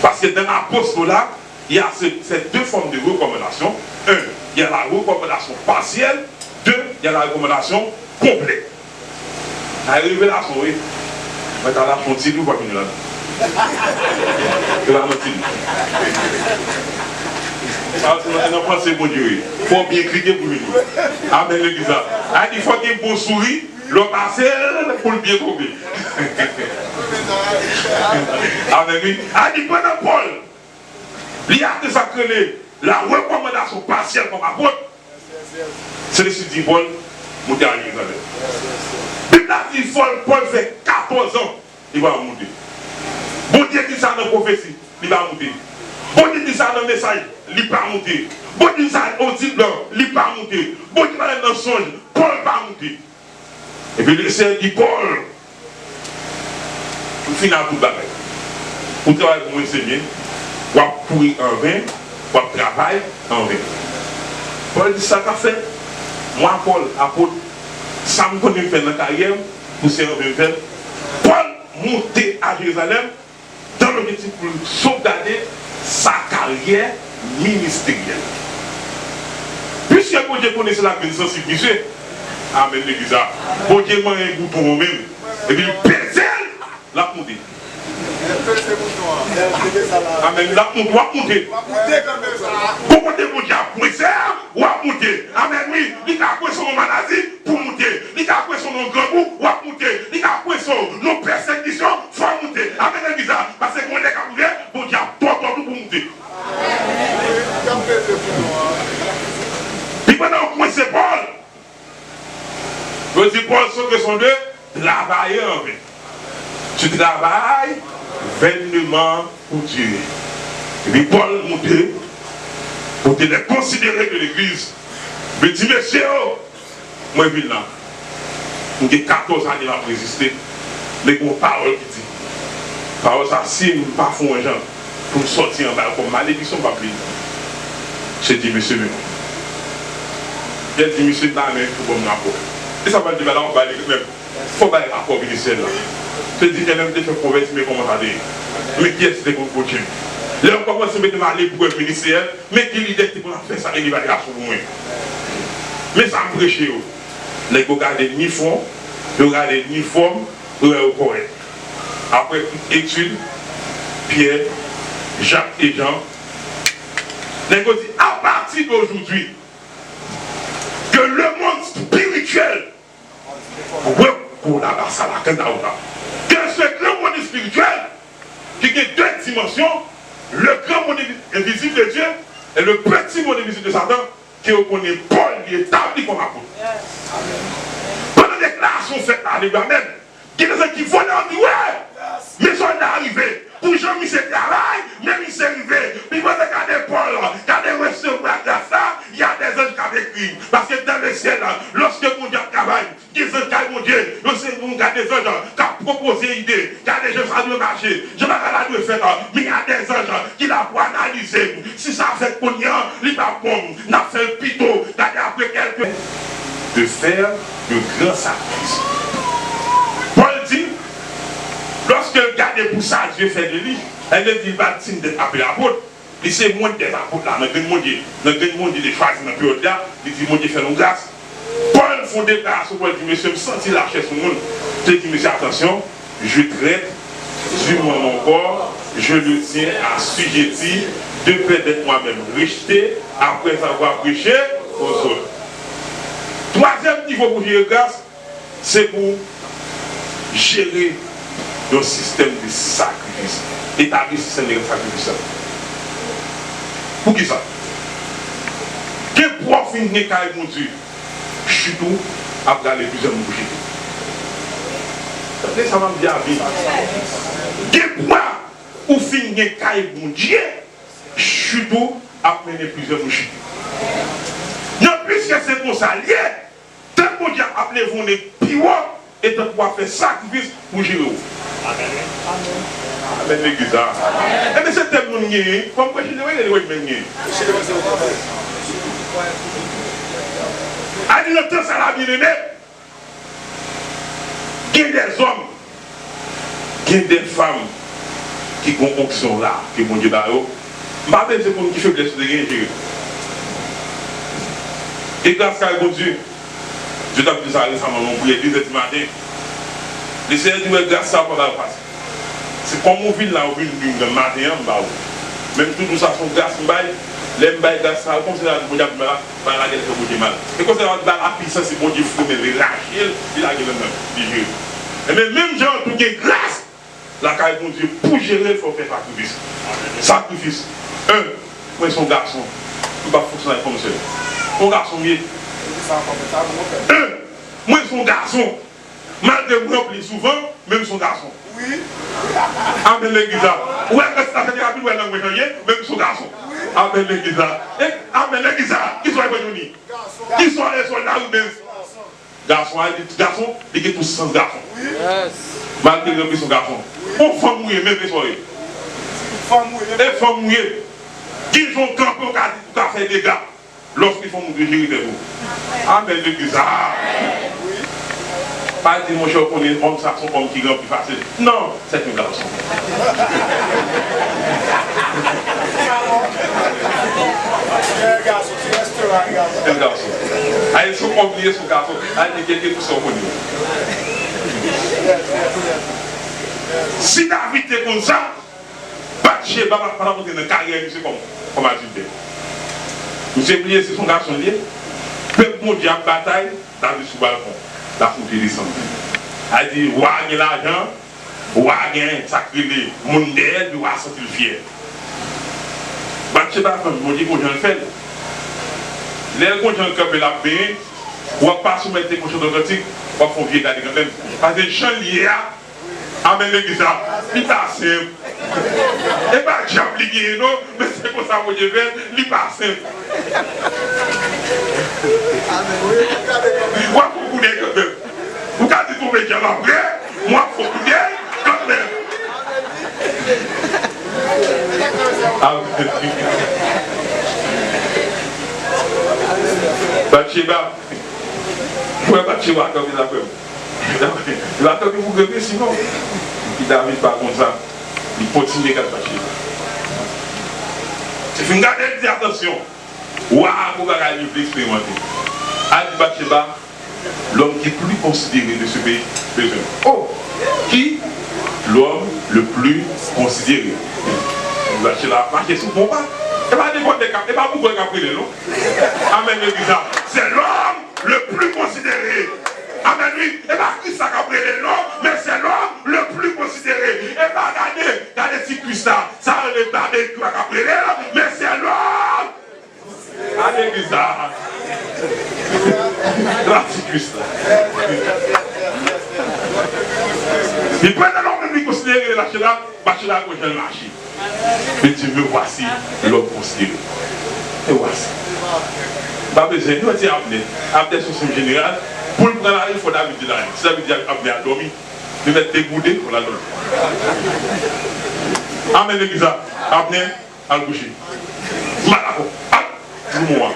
Parce que dans l'apostolat, il y a ces 2 formes de recommandation. 1, il y a la recommandation partielle. 2, il y a la recommandation complète. La révélation, oui. Mais tu as la fontaine, ou pas venir là. Tu vas mentir. C'est bon Dieu. Il faut bien cliquer pour lui. Amen, l'église. Il faut qu'il y ait un bon sourire. Le passé pour le bien trouver. Amen. Il dit pendant Paul, il y a des sacrés, la recommandation partielle comme apôtre. C'est le suite dit Paul, monter à Jérusalem. Bible dit Paul fait 14 ans, il va monter. Bon Dieu dit ça dans la prophétie, il va monter. Bon Dieu dit ça dans le message, il va monter. Bon Dieu dit ça au titre blanc, il va monter. Bon Dieu dit dans le songe, Paul va monter. Et puis le Seigneur dit Paul, pour finir tout le bagage. Pour travailler pour enseigner, pour courir en vain, pour travailler en vain. Paul dit ça qu'a fait. Moi, Paul, apôtre, ça me connaît faire dans la carrière, pour se faire. Paul monter à Jérusalem dans l'objectif pour sauvegarder sa carrière ministérielle. Puisque Dieu connaissait la connaissance monsieur, amen l'église. Bon Dieu m'a un bouton même. Et puis il pèse la montée. Amen. La montée, doit monter. Pourquoi Dieu a poussé ou a monté? Amen. Oui, il a poussé son maladie pour monter. Il a poussé son nos grands bouts, ou à monter. Il y a pression, nos persécutions, il faut monter. Amen, l'église, parce qu'on est capable, bon Dieu, toi, pour monter. Puis pendant qu'on coince Paul, je dis Paul, ce que sont deux travailleurs. Tu travailles vainement pour Dieu. Et puis Paul montait pour te les considérer de l'église. Mais dis, monsieur, moi je vis là. J'ai 14 années à résister. Mais mon parole qui dit. Parole ça, si je ne pas faire un genre pour sortir en bas, comme malédiction, pas plus. J'ai dit, monsieur, j'ai dit, monsieur, là, mais il faut que je rapport. Et ça va dire, là, on va aller même. Il faut pas aller rapport ministériel là. Je dis, il y a même des choses qu'on va estimer comment ça dit. Mais qui est-ce que vous continuez? Là, on commence à mettre aller pour le ministériel, mais qui l'idée qui va faire ça, il va dire sur moi. Mais ça me prêche. Les gens regardent ni fond, ils regardent ni forme, ils regardent correct. Après toute étude, Pierre, Jacques et Jean, les gens disent à partir d'aujourd'hui, que le monde spirituel, que ce grand monde spirituel, qui a deux dimensions, le grand monde invisible de Dieu et le petit monde invisible de Satan, qui reconnaît Paul, qui est établi comme apôtre. Pendant la déclaration faite à l'Église, il y a des gens qui vont leur dire, ouais, mais ils sont arrivés. Pour Jean-Mi se travail, même il s'est arrivé. Puis vous regardez Paul, regardez recevoir de ça, il y a des anges qui ont écrit. Parce que dans le ciel, lorsque mon Dieu travaille, des anges qui mon Dieu, il y a des anges qui ont proposé des idées, il y a des gens qui ont marché. Je ne vais pas la faire, mais il y a des anges qui l'ont analysé. Si ça fait qu'on y a, il va bon, il a fait le pitot, regardez après quelques. De faire de grands sacrifices. Paul dit, lorsque le gardé pour ça, Dieu fait de lui, elle dit, il va d'être appelé apôtre. Il sait moins des apôtres là, dans le grand monde, il est choisi dans le période là, il dit, mon Dieu fait nos grâces. Paul font des grâces, Paul dit, monsieur, me sentit la chaise sur le monde. Je dis, monsieur, attention, je traite sur mon corps, je le tiens assujetti, de fait d'être moi-même rejeté, après avoir prêché aux autres. Troisième niveau pour gérer grâce, c'est pour gérer le système de sacrifice. Établir le système de sacrifice. Pour qui ça? Quel profit n'est qu'à mon Dieu? Chutou, après les plusieurs bougies. Ça va me dire à vie. Quel point où finit qu'à mon Dieu? Chutou, après les plusieurs bougies. Non, puisque c'est pour ça, tant que Dieu a appelé vous les pivots, et de pouvoir faire sacrifice pour gérer. Amen. Amen. L'église. Et mais c'est tellement niais. Comme quoi je dis, oui, même niais. À dire le temps, ça l'a bien aimé. Il y a des hommes, il y a des femmes qui ont fonction là, qui vont dire, ma belle, c'est pour qui fait blesser de gérer. Et grâce à Dieu, je t'ai dit ça récemment, on voulait 10h du matin. Les Seigneur dit, grâce à ça, c'est comme on vit là, on vit le matin, même tout ça, son grâce, les mbaïs grâce à comme c'est là, on a la gueule que vous mal. Et quand c'est la puissance, c'est bon Dieu, il est lâché, il a gueule même. Et même gens, tout est grâce, la carrière de Dieu, pour gérer, il faut faire sacrifice. Sacrifice. Moi, son garçon, il ne peut pas fonctionner comme ça. Mon garçon, moi, son garçon, malgré moi, souvent, même son garçon. Oui. Amen, l'église. Ouais, ça fait rapide, ouais, même son garçon. Amen, l'église. Amen, l'église. Qui sont les bénis? Qui sont les soldats ou des garçons, il y a tous sans garçons. Malgré son garçon. On femme mouillée, même les soirées. Et femme mouillée. Qui sont campés pour faire des gars. Lorsqu'ils font mourir, j'ai de vous. Amen, l'église. Pas dire, mon cher, qu'on est homme, ça, son homme qui est plus facile. Non, c'est un garçon. C'est un garçon. Allez, son homme, il est son garçon. Allez, quelqu'un pour son connu. Si David était comme ça, Bathsheba ne va pas rentrer dans la carrière, c'est comme adulte. Monsieur oublié, c'est son garçon lié. Peuple mondial bataille, David sous balcon. la faute est descendue. Elle dit, ouais, il y a l'argent, ouais, il y a un sacré, mon d'elle, puis ouais, sentir fier. Bathsheba, je dis qu'on le fait. Les gens qui ont campé la paix, on ne va pas soumettre les cochons de l'Atlantique, on va faire vieux garder quand même. Parce que les gens liés à amen l'église, il n'est pas simple. Et pas que j'ai oublié, non, mais c'est pour ça que je vais, il n'est pas simple. Moi, il faut couler quand même. Vous avez dit trouver qu'il y a l'après, moi, il faut couler quand même. Bathsheba, pourquoi Bathsheba comme il a fait? Il va attendre que vous gagniez sinon. Et David pas comme ça. Il continue à Bathsheba. Si vous regardez, dites attention. Waouh, vous allez l'expérimenter. Adi Bathsheba, l'homme qui est plus considéré de ce pays. Oh, qui? L'homme le plus considéré. Bathsheba, marchez sous mon pas. Et pas n'importe quel cas, et pas beaucoup de cas non? Amen, l'église. C'est l'homme le plus considéré. Amen, oui. Et pas Christ a appelé non, mais c'est l'homme le plus considéré. Et pas regardez si Christ ça ne pas qui a appelé mais c'est l'homme. À l'église. L'antichrist. Il prend l'homme le plus considéré, Bathsheba pour le marché. Mais tu me voici l'homme considéré. Et voici. Pas besoin, nous disons Abdel sur son général, pour le prendre, il faut David dire. Si David dit Abdel a dormi, il va être dégoûté pour la donner. Amen, l'église. Abdel a couché. Malako. Tout moi.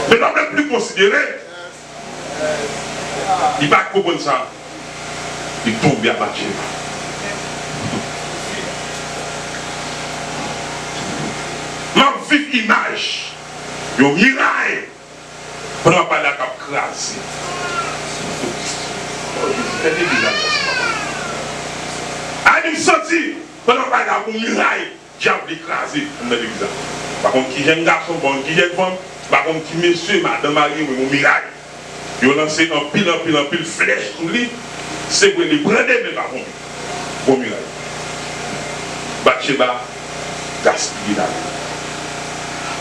Mais l'homme le plus considéré, il va comprendre ça. Il tombe à Bathsheba. Ma vive image, un miraille, pendant pas la cap crasée. Elle me sorti, pendant pas la miraille, diable écrasé dans l'église. Par contre, qui est un garçon, qui est une femme, par contre, qui monsieur, madame Marie, ou un miraille. Ils ont lancé un pile flèche sur lui. C'est pour les prendre, mais pas bon miraille. Bathsheba gaspille la vie.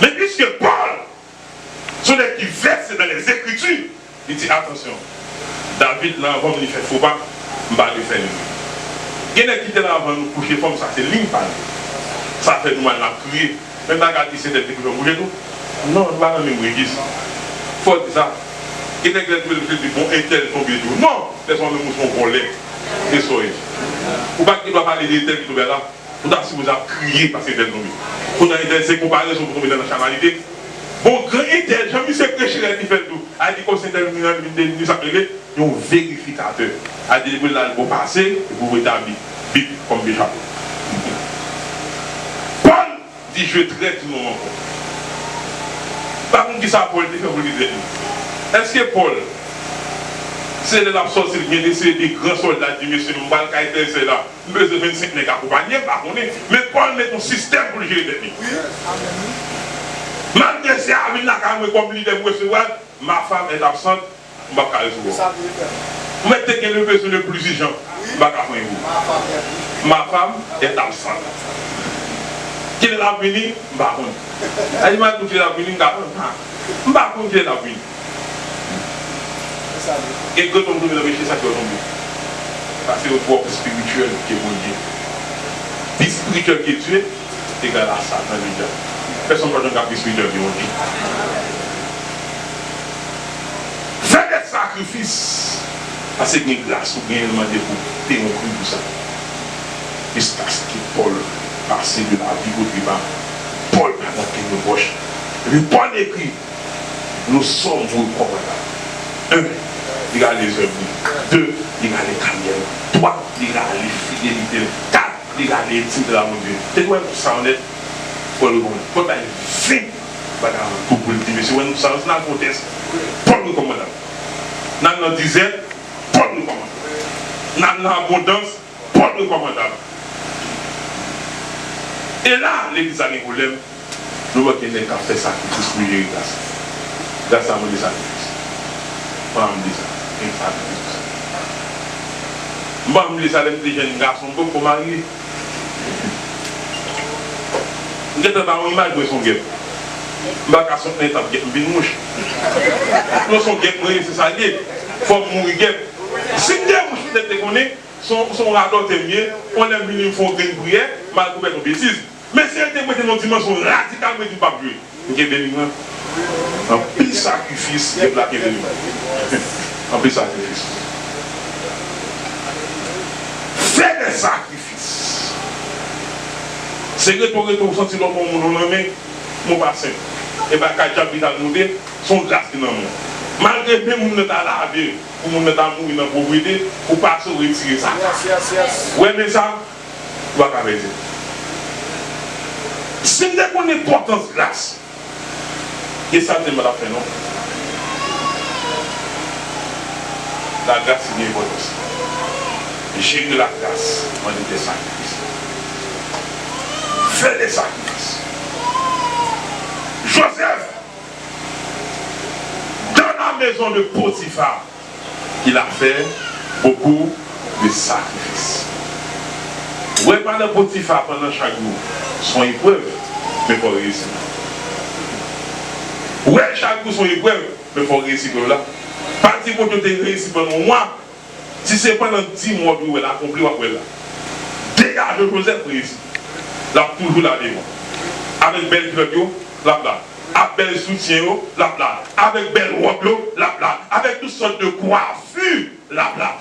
Mais puisque Paul, celui qui verse dans les Écritures, il dit attention, David là avant de faire faux pas, je vais le faire. Il y a qui était là avant de nous coucher comme ça, c'est ligne par ça fait nous mal à crier. Maintenant, quand il s'est dit que je vais bouger tout, non, je ne vais pas me bouger. Il faut dire ça. Il y a qui dit bon, un tel tombé tout. Non, laisse-moi me mousser mon volet. Et soyez. Ou pas qu'il doit parler des tels qui tombent là. Vous avez si vous avez crié parce que tel tombé. Vous avez des comparaisons pour tomber dans la charnalité. Bon, grand intel, j'ai mis ce prêcher qui fait tout. A dit qu'on s'est terminé, nous appelons un vérificateur. A dit que là, vous passez et vous rétablissez. Bip, comme déjà. Paul dit je traite nous encore. Par contre, qui ça Paul dit que vous le dites. Est-ce que Paul, c'est de la sortie qui vient d'essayer des grands soldats qui disent nous allons c'est là, nous avons 25 nègres accompagnés, mais Paul met un système pour le gérer des techniques. Malgré ça, avec la caméra comme leader pour recevoir, ma femme est absente, je ne vais pas recevoir. Vous mettez que le besoin le plus exigeant, je ne vais pas vous. Ma femme est absente. Qui est la venue, je ne vais pas vous. Elle m'a dit qu'il est la venue, je ne vais pas vous. Qui est la venue. Et quand on tombe dans le péché, ça peut tomber. Parce que c'est le propre spirituel qui est bon Dieu. Le spirituel qui est tué, c'est égal à Satan déjà. Personne ne peut pas le spirituel qui est bon Dieu. Faites des sacrifices. Parce que une grâce ou bien demandé pour payer un prix pour ça. Jusqu'à ce que Paul passe de la vie au vivant. Paul pendant qu'il nous poche. Et Paul écrit, nous sommes vos commandables. 1. Il a les œuvres. 2. Il a les carrières. 3. Il a les fidélités. 4. Il a les titres de la mon Dieu. C'est quoi pour ça on est pour le monde. Quand il y a 20 pour le dire, mais si on nous sent dans le contexte, Paul nous commande. Dans la dizaine, Paul nous commande. Dans l'abondance, Paul nous commande. Et là, l'église à Nicolème, nous voyons qu'il y a un fait sacrifice pour les grâce. grâce à mon sacrifice. Pas me dire ça. Un sacrifice. Moi, je me dis ça, les jeunes garçons, pour marier. Je vais dans une image de son guet. Je vais son étape, je vais mouche. Non, son guet, c'est ça, il faut mourir guet. Si des mouches te connaissent, son radar est mieux, on aime venir faire une prière, malgré nos bêtises. Mais si elle te met dans une dimension radicale, tu ne peux pas jouer. Il y a des un pile sacrifice de la guerre. Un pile sacrifice. Fais des sacrifices. C'est que pour que tu senti l'homme mon aimé, mon bassin. Et bien, quand j'habite à nous, son grâce qui est dans le monde. Malgré que nous ne t'a lavé, ou nous ne t'a mouru dans la pauvreté, ou pas se retirer ça. Oui, mais ça, tu vas pas dire. Si nous avons une importance de grâce, et ça, c'est la fait, non? La grâce, c'est une importance. J'ai de la grâce, on dit des sacrifices. Fais des sacrifices. Joseph, dans la maison de Potiphar, il a fait beaucoup de sacrifices. Oui, pendant Potiphar, pendant chaque jour, son épreuve, mais pour réussir. Oui, chaque jour, son épreuve, mais pour réussir là. Parti pour te réussir pendant un mois, si c'est pendant 10 mois où elle a accompli après là. Dégage de Joseph réussi. Là, toujours la démon. Avec belle club, là, là. Avec bel soutien, là, là. Avec belle robe, là, là. Avec toutes sortes de coiffures, là, là.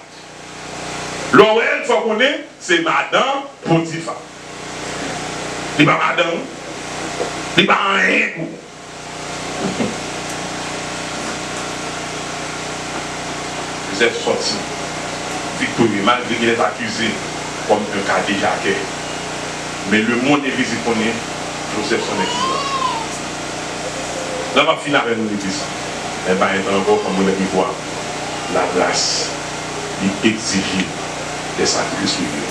L'oreille, il faut qu'on ait, c'est Madame Potiphar. Il va Madame. Il va rien. Joseph sorti. Victorieux, malgré qu'il est accusé comme un cas déjà. Mais le monde est visible qu'on est, Joseph son équipe. Là, on va finir avec nous l'église. Et bien, il y a encore comme on a pu voir, la grâce, il exige des sacrifices sur Dieu.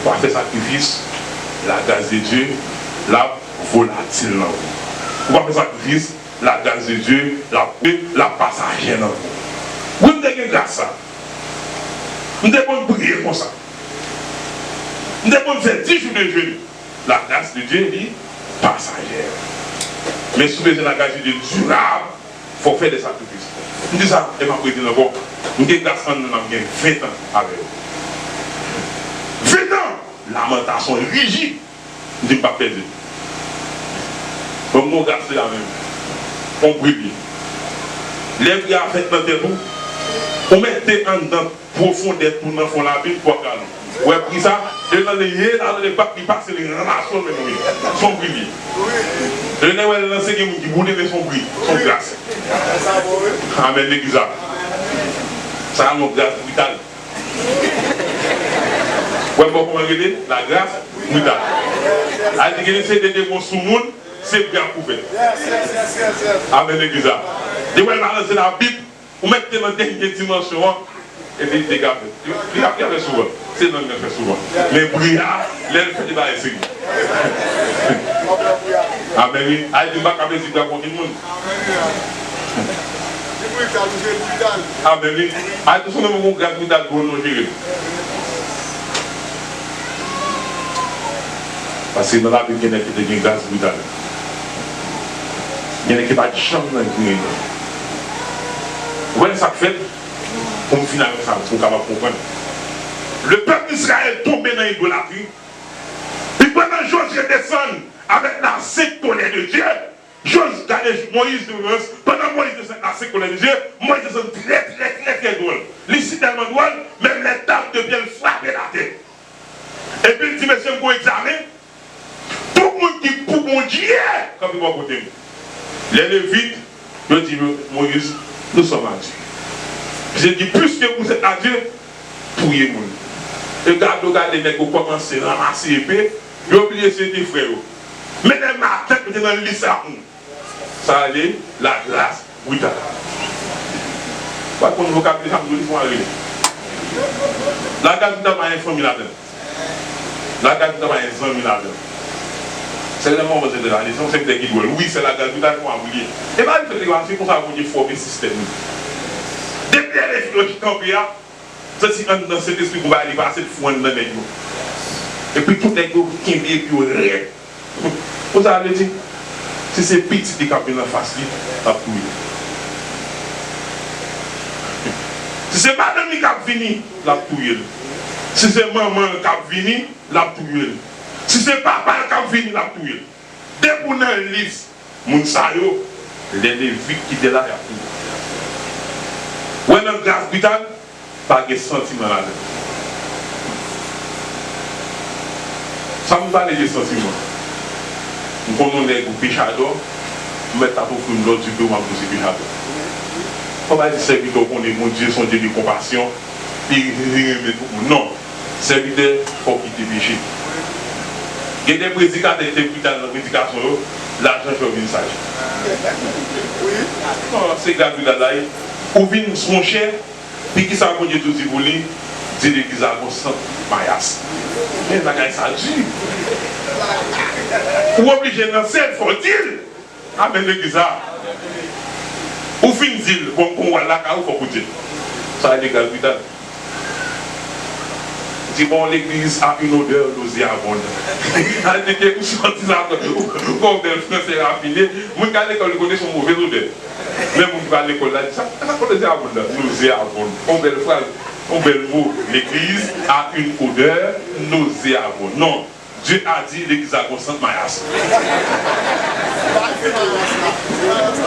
Pour pas faire sacrifice, la grâce de Dieu, la volatile. Pour pas faire sacrifice, la grâce de Dieu, la passagère. Vous ne avez grâce ça. Nous devons prier comme ça. Nous devons faire 10 jours de jeûne. La grâce de Dieu est passagère. Mais si vous avez la grâce de Dieu durable, il faut faire des sacrifices. Je dis ça, et ma prédire encore. Nous avons grâce en nous 20 ans avec vous. 20 ans, lamentation rigide. Je ne dis pas perdre. Comme nous, grâce c'est la même. On prie bien. Les prières faites dans tes roues. On mettait en dedans profondeur pour nous faire la vie pour calmer. Ouais, pris ça, et dans les papes qui passent les relations même oui, son briller. Et là, on a lancé qui boule de son bruit, son grâce. Amen, l'église. Ça a une grâce brutale. Ouais, bon, comment regarder la grâce brutale. Elle dit que c'est des démons sous le monde, c'est bien couvert. Amen, l'église. Et ouais, on a lancé la Bible. Vous mettez dans la dernière dimension et puis dégagez. Il y a souvent. C'est non, il fait souvent. Les brillards, les fait des bails. Amen. Il dit que je ne vais pas dire que tout le monde. Amen. Il dit que ce n'est pas mon grâce brutale pour nous gérer. Parce que dans la Bible, il y a une grâce brutale. Il y a une qui va changer dans le grille. Vous voyez ça fait pour me finir avec ça, pour qu'on comprendre. Le peuple d'Israël tombé dans l'idolâtrie. Puis pendant que Josué descend avec la sainte colère de Dieu, Moïse devance, pendant Moïse descend la sainte colère de Dieu, Moïse descend très drôle. L'ici tellement drôle, même les tables de bien frapper la tête. Et puis il dit, monsieur, je vais examiner. Tout le monde qui pour mon Dieu, comme il va côté. Les Lévites, je dis, Moïse, nous sommes à Dieu. J'ai dit, plus que vous êtes à Dieu, priez-moi. Et regardez, les mecs, vous commencez à ramasser l'épée, vous oubliez ces deux frères. Mais les matins, vous êtes dans le lycée, ça allait, la grâce, oui, là. Pas qu'on vocabulaire, il faut arriver. La grâce, vous n'avez pas un famille là-dedans. La grâce, vous n'avez pas un famille là-dedans. C'est vraiment besoin de la leçon, c'est peut-être qu'il doit. Oui, c'est la galvanisation qu'on a oublié. Et bien, il fait c'est pour ça qu'on dit former le système. Depuis les filles qui campent, c'est dans cet esprit qu'on va aller passer de fou dans les gens. Et puis tout les gens qui viennent et puis rien. Vous avez dit, si c'est petit qui a bien en face, il a tout. Si c'est madame qui a fini, il a tout. Si c'est maman qui a fini, il a tout. Si c'est papa qui a fini, il a tout. Dès qu'on a une liste, mon sayo, les vies qui étaient là, il y a tout. Ou dans grâce vitale, pas de sentiment là. Ça me parle de sentiments. Nous connaissons les péchadors, mais t'as beaucoup de l'autre du peu, moi, je suis péchador. On va dire serviteur qu'on est mon Dieu, son Dieu de compassion, puis non, serviteur, il faut quitter le péché. Il y a des prédicateurs qui étaient dans la prédication, l'argent fait un message. C'est gratuit là, ou vient son cher, puis qui s'en connaît tout si vous voulez, dit l'église à Gonçan, Mayas. Mais la gueule ça dure. Ou obligé dans cette faut dire, amen l'église à. Ou fin dire, bon, on va là, il faut dire. Ça a été gratuit. Si bon, l'église a une odeur nauséabonde. Elle dit que vous sortez là, comme des français raffinés, vous qui à l'école connaissez son mauvais odeur. Même vous qui va à l'école là, ça nauséabonde. On belle phrase, on bel mot. L'église a une odeur nauséabonde. Non, Dieu a dit l'église a conscience Mayas.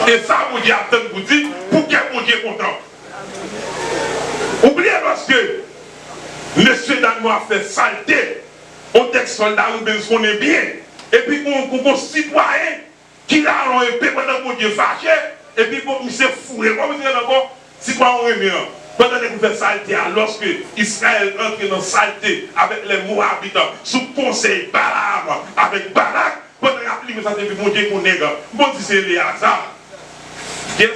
Et ça, mon Dieu attend vous dire, pour quel mon Dieu est content. Oubliez lorsque Monsieur Danois a fait saleté, on texte soldat, on connaît bien, et puis on citoyen qui a un épée pendant que mon Dieu fâché, et puis il s'est fourré, comme vous dites encore, citoyen remis. Pendant que vous faites saleté, lorsque Israël entre dans saleté avec les Moabitants, sous conseil Balaam, avec Barak, pendant qu'il a appliqué ça, mon Dieu, mon nègre, bon, c'est Léazar. Yes?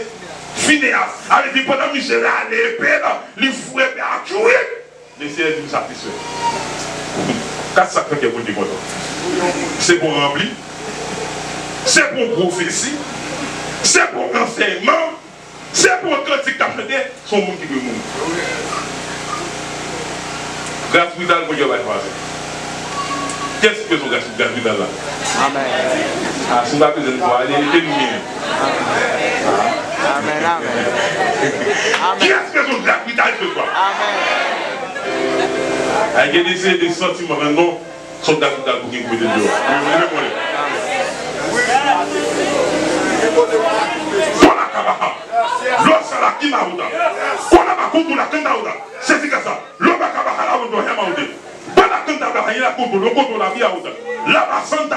Phinéas, avec dit pendant que Michel a l'épée, il fouet et a tué. Le Seigneur dit satisfait. Qu'est-ce que ça fait que vous dites content? C'est pour remplir, c'est pour prophétie, c'est pour enseignement, c'est pour critique d'après son monde qui veut mourir. Grâce vitale pour Dieu va passer. Qu'est-ce que son grâce vitale là? Amen. Ah, si vous avez besoin de voir, allez, éliminer. Amen, amen. Qui est-ce que son grâce vitale peut voir? Amen. Il y a des sentiments maintenant, sont grâce vitale pour qu'il vous mette dehors. Voilà, Kabaha. L'autre, la Kimaouda. Voilà, ma coupe, la Kandaouda. C'est ça. L'autre, Kabaha, la Oudo, Yamaoude. Voilà, Kandaouda, la coupe, le coupe, la Viaouda. La Santa,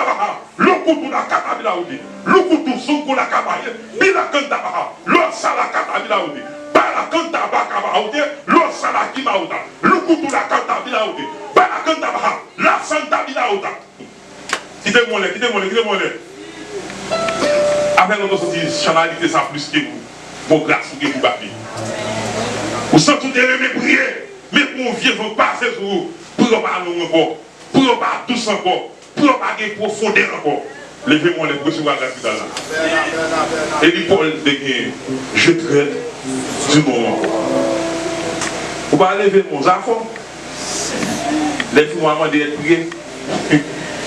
le coupe, la Katabilaoude. Le coupe, son la Kabaye. Bila Kandabaha. L'autre, la Katabilaoude. Bala Kandabahaoude. L'autre, la Kimaouda. Le coupe, la Katabilaoude. Bala Kandabaha. La Santa Bilaouda. Quittez-moi. Avec notre chanalité, ça plus que vous. Bon, grâce que vous battez. Vous sentez tout aimer prier, mais pour vieux vous passer sur vous, pour ne pas nous encore, pour ne pas tous encore, pour ne pas gagner profondeur encore. Levez-moi les recevoir la grâce là. Et dit Paul de gagner, je traite du moment. Vous ne pouvez lever mon enfant. Les filles m'ont demandé d'être prié.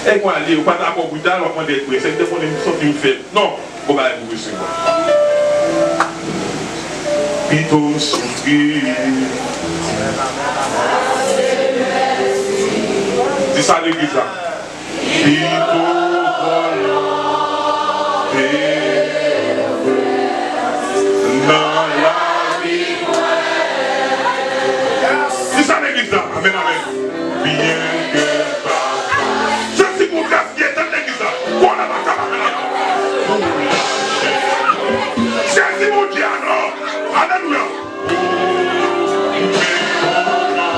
Et quand on ne pas d'accord pour ça, on va demander d'être prié. C'est que des fois, on est fait. Non, vous ne pouvez pas vous recevoir. Pito souffrir. Dis ça à l'église là. Pito dans la vie. Dis ça à l'église là. Amen, amen. Bien que papa. Je suis pour gaspiller dans l'église là. Qu'on a pas capable là. C'est mon Dieu alors. Alléluia. Alléluia.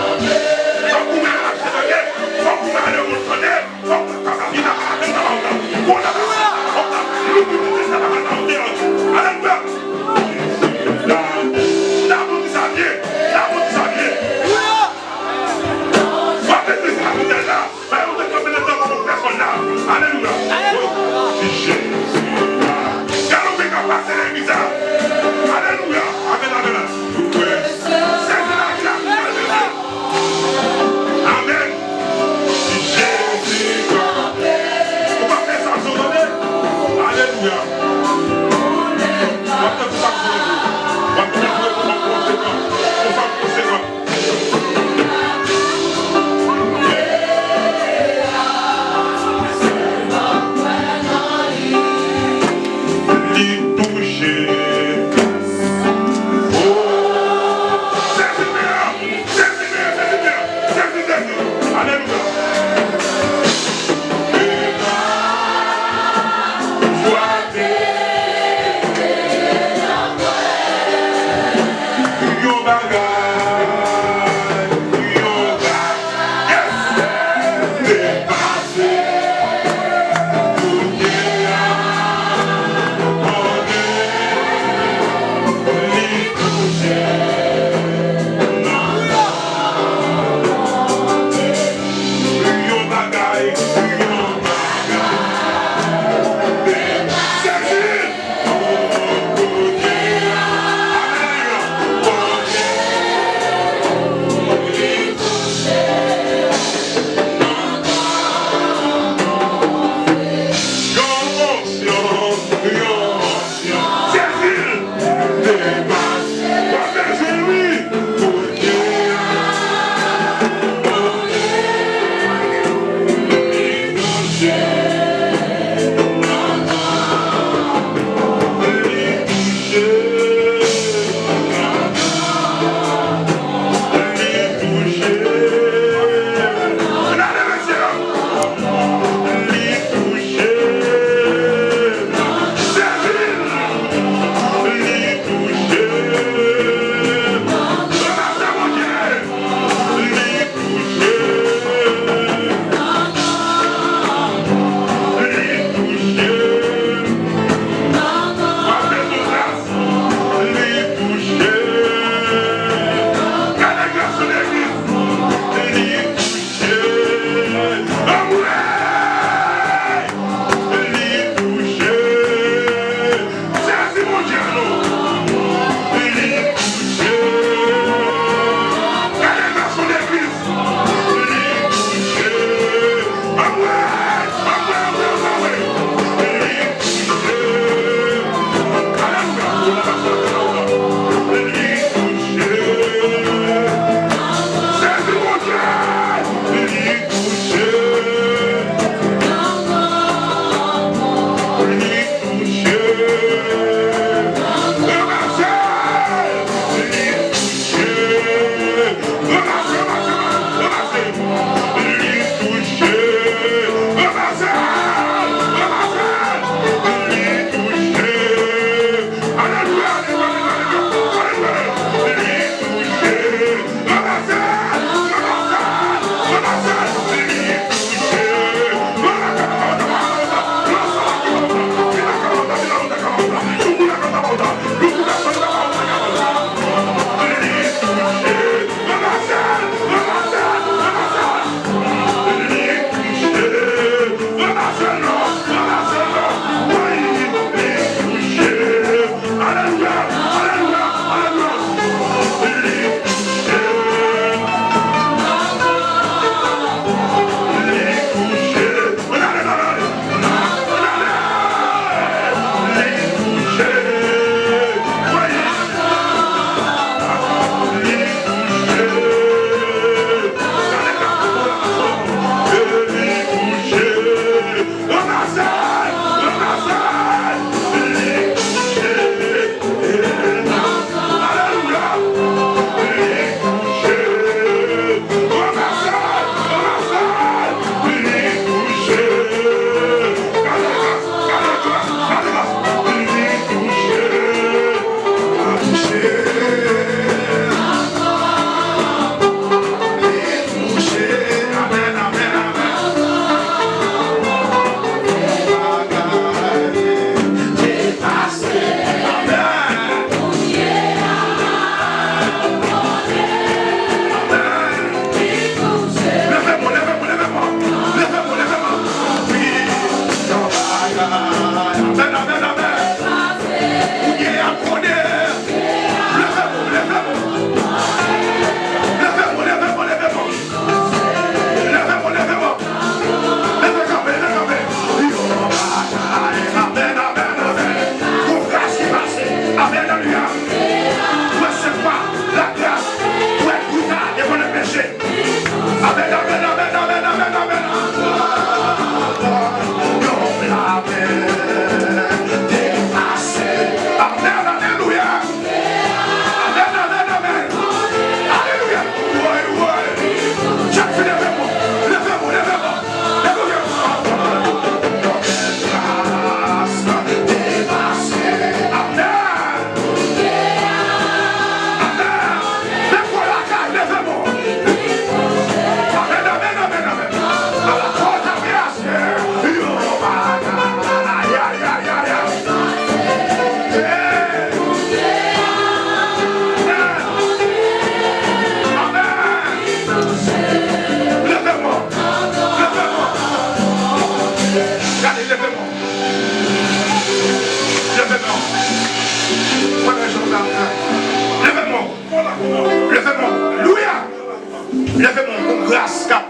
mon grâce cap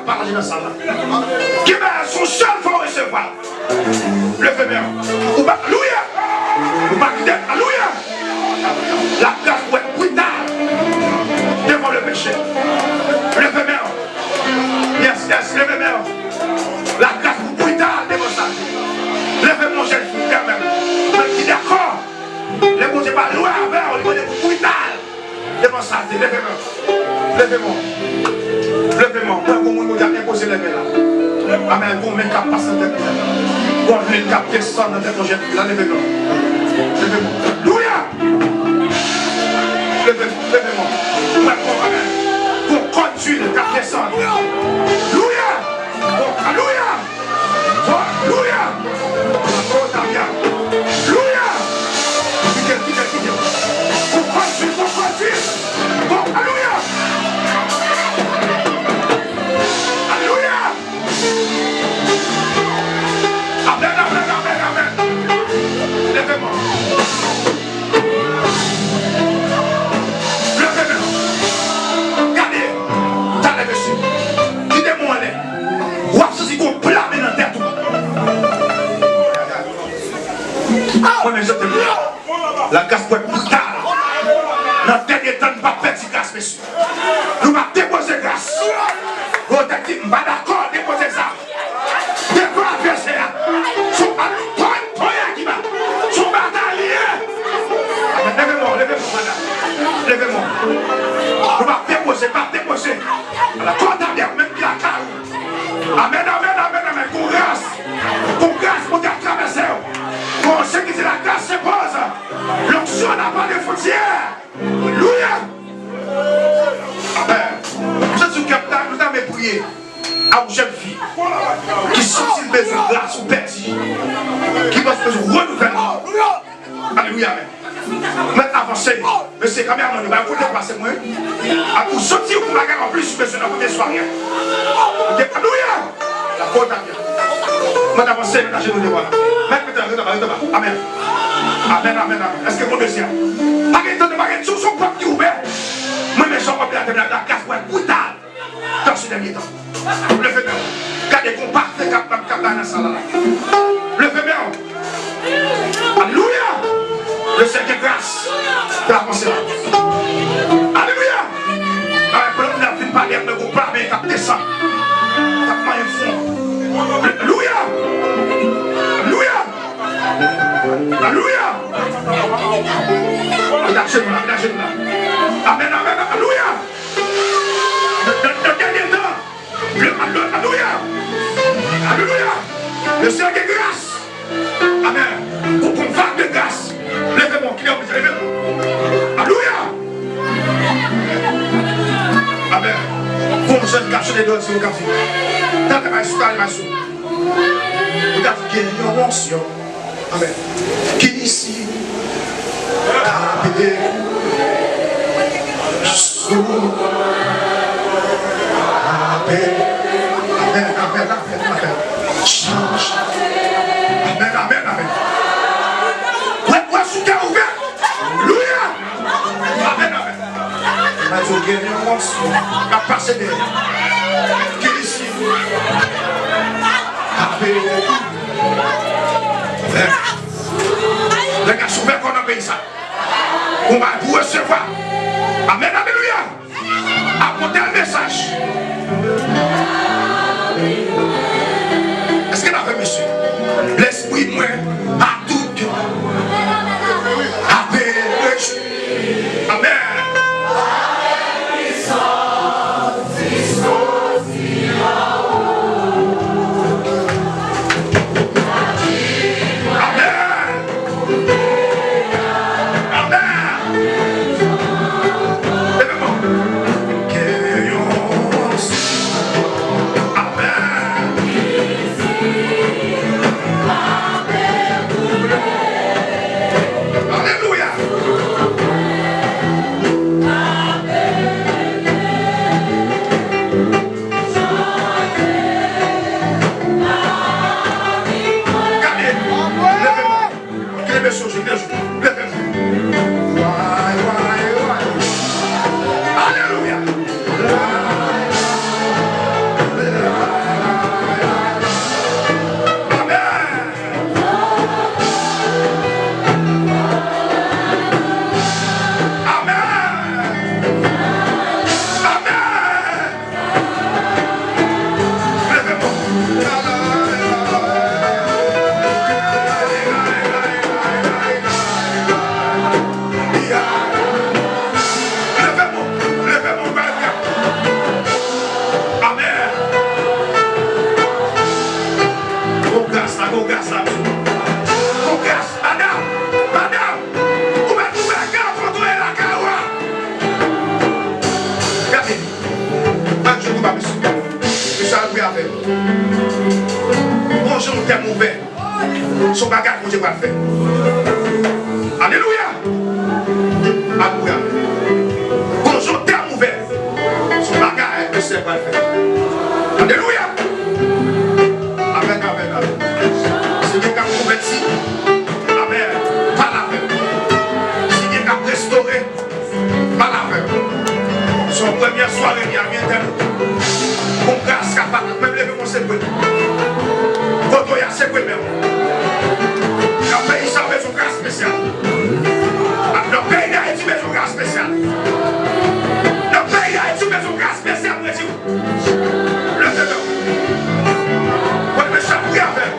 parler dans ça là. Qui va son seul faut recevoir. Levez-moi. Alléluia. Ou pas quitter. Alléluia. La grâce pour être brutale devant le péché. Levez-moi. Yes, levez-moi. La grâce pour brutale devant ça. Levez-moi, jeune fille, quand même. Mais qui d'accord. Les bons Dieu pas loin avec, on est brutal devant ça. Levez-moi. Levez-moi. Levez-moi. Moi, je vais imposer les mains là. Amen. Vous mettez cap passer dans tête. Vous mettez cap descendre dans tête. Là, levez-moi. Levez-moi. Alléluia. Levez-moi. Amen. Pour conduire le cap descendre. Alléluia. Alléluia. Alléluia. Alléluia. Pour conduire. Alléluia. Alléluia. Amen, amen, amen, amen. Levez-moi. Levez-moi. Regardez. T'as levé ici. Quittez-moi là. Ouah, ceci qu'on blâme dans la tête. Moi, mais je te dis. La grâce pour être brutale. Notre dernier temps, nous ne pas perdre grâce, monsieur. Nous ne pas déposer grâce. Vous ne pas d'accord, déposer ça. Déposer l'adversaire. Son bataillé. Levez-moi, madame. Levez-moi. Nous ne pas déposer. La condamnation, même qui la carre. Amen, amen, amen, amen. Pour grâce pour te traverser. Pour ceux qui disent la grâce se pose. L'onction n'a pas de frontières. Alléluia. Amen. Je suis capable, nous avons prié à une jeune fille qui sortit de besoin de grâce ou perdu, qui va se faire renouvellement. Alléluia. Maintenant, avancez. Mais c'est quand même, il va vous dépasser moi. Pour sortir, vous m'avez en plus besoin de la soirée. Alléluia. La faute à bien. Maintenant, avancez, maintenant, je vous dévoile. Maintenant, amen. Amen, amen, amen. Est-ce que vous désirez? Pas de temps de baguette sur son propre qui ouvert. Moi, mes gens ont bien la grâce pour être brutale dans ce dernier temps. Levez-moi. Gardez compact, cap dans la salle. Levez-moi. Alléluia. Le Seigneur grâce de la pensée. Alléluia. Pour le monde, il pas l'air de vous parler, cap descend. Cap moyen fond. Alléluia. Alléluia. Alléluia. Lâchez-moi. Amen, amen, alléluia. Le dernier temps. Alléluia. Alléluia. Le Seigneur est grâce. Amen. Pour qu'on fasse de grâce. Levez-moi, levez-moi. Alléluia. Amen. Vous me êtes cachés les doigts sur le café. Dans les mains. Vous avez gagné une mention. Amen. Qui ici a payé sous Amen. Change. Amen. Ouais, sous cœur ouvert. Alléluia. Amen. Vous avez gagné une mention. Va passer derrière. Qui ici a payé. Les gars sont ouverts qu'on a payé ça. On va vous recevoir. Amen, alléluia. Apportez un message. Est-ce que vous avez monsieur? L'esprit moi a tout. Amen. Amen. Bonjour, terme ouvert. Son bagage, vous devez le faire. Alléluia. Alléluia. Bonjour, terme ouvert. Son bagage, vous devez le faire. Alléluia. Amen, amen, amen. Si quelqu'un converti, amen, pas la peine. Si quelqu'un restauré, pas la peine. Son première soirée, il y a bien d'elle. Mon grâce capable, même les mon secret. Quand il y a secret même. Le pays ça fait son grâce spéciale. Le pays d'Haïti fait son grâce spéciale. Le pays d'Haïti fait son grâce spéciale. Le peuple. Quand me chapouille avec.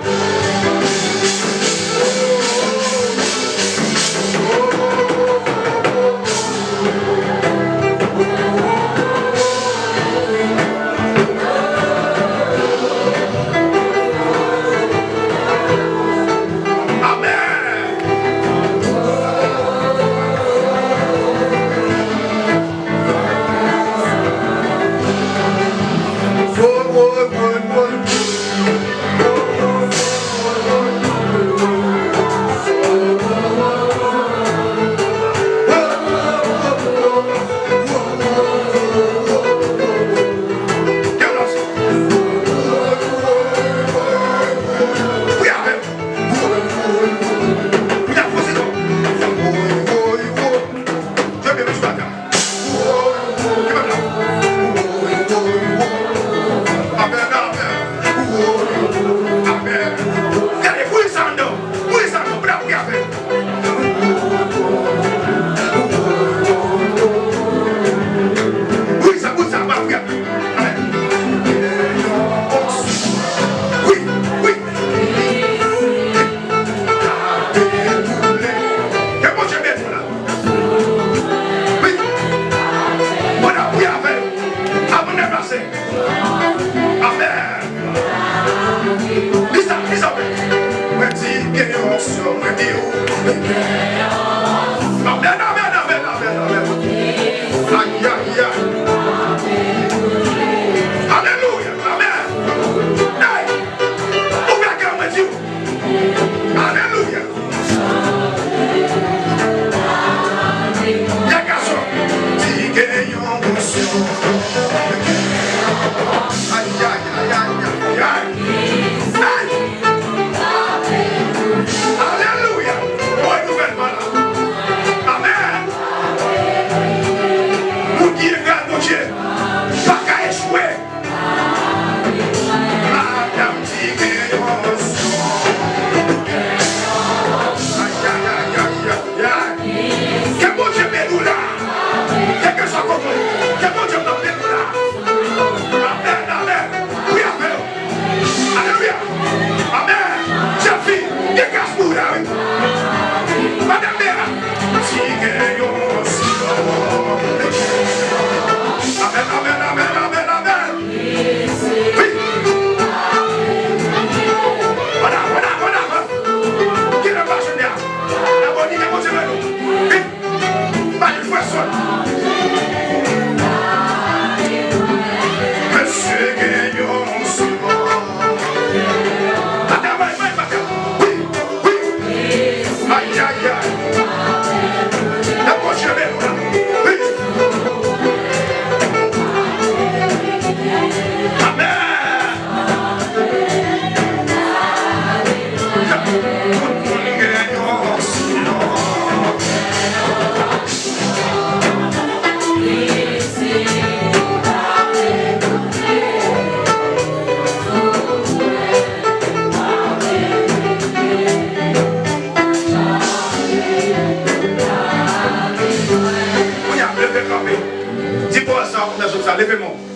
Levez-moi.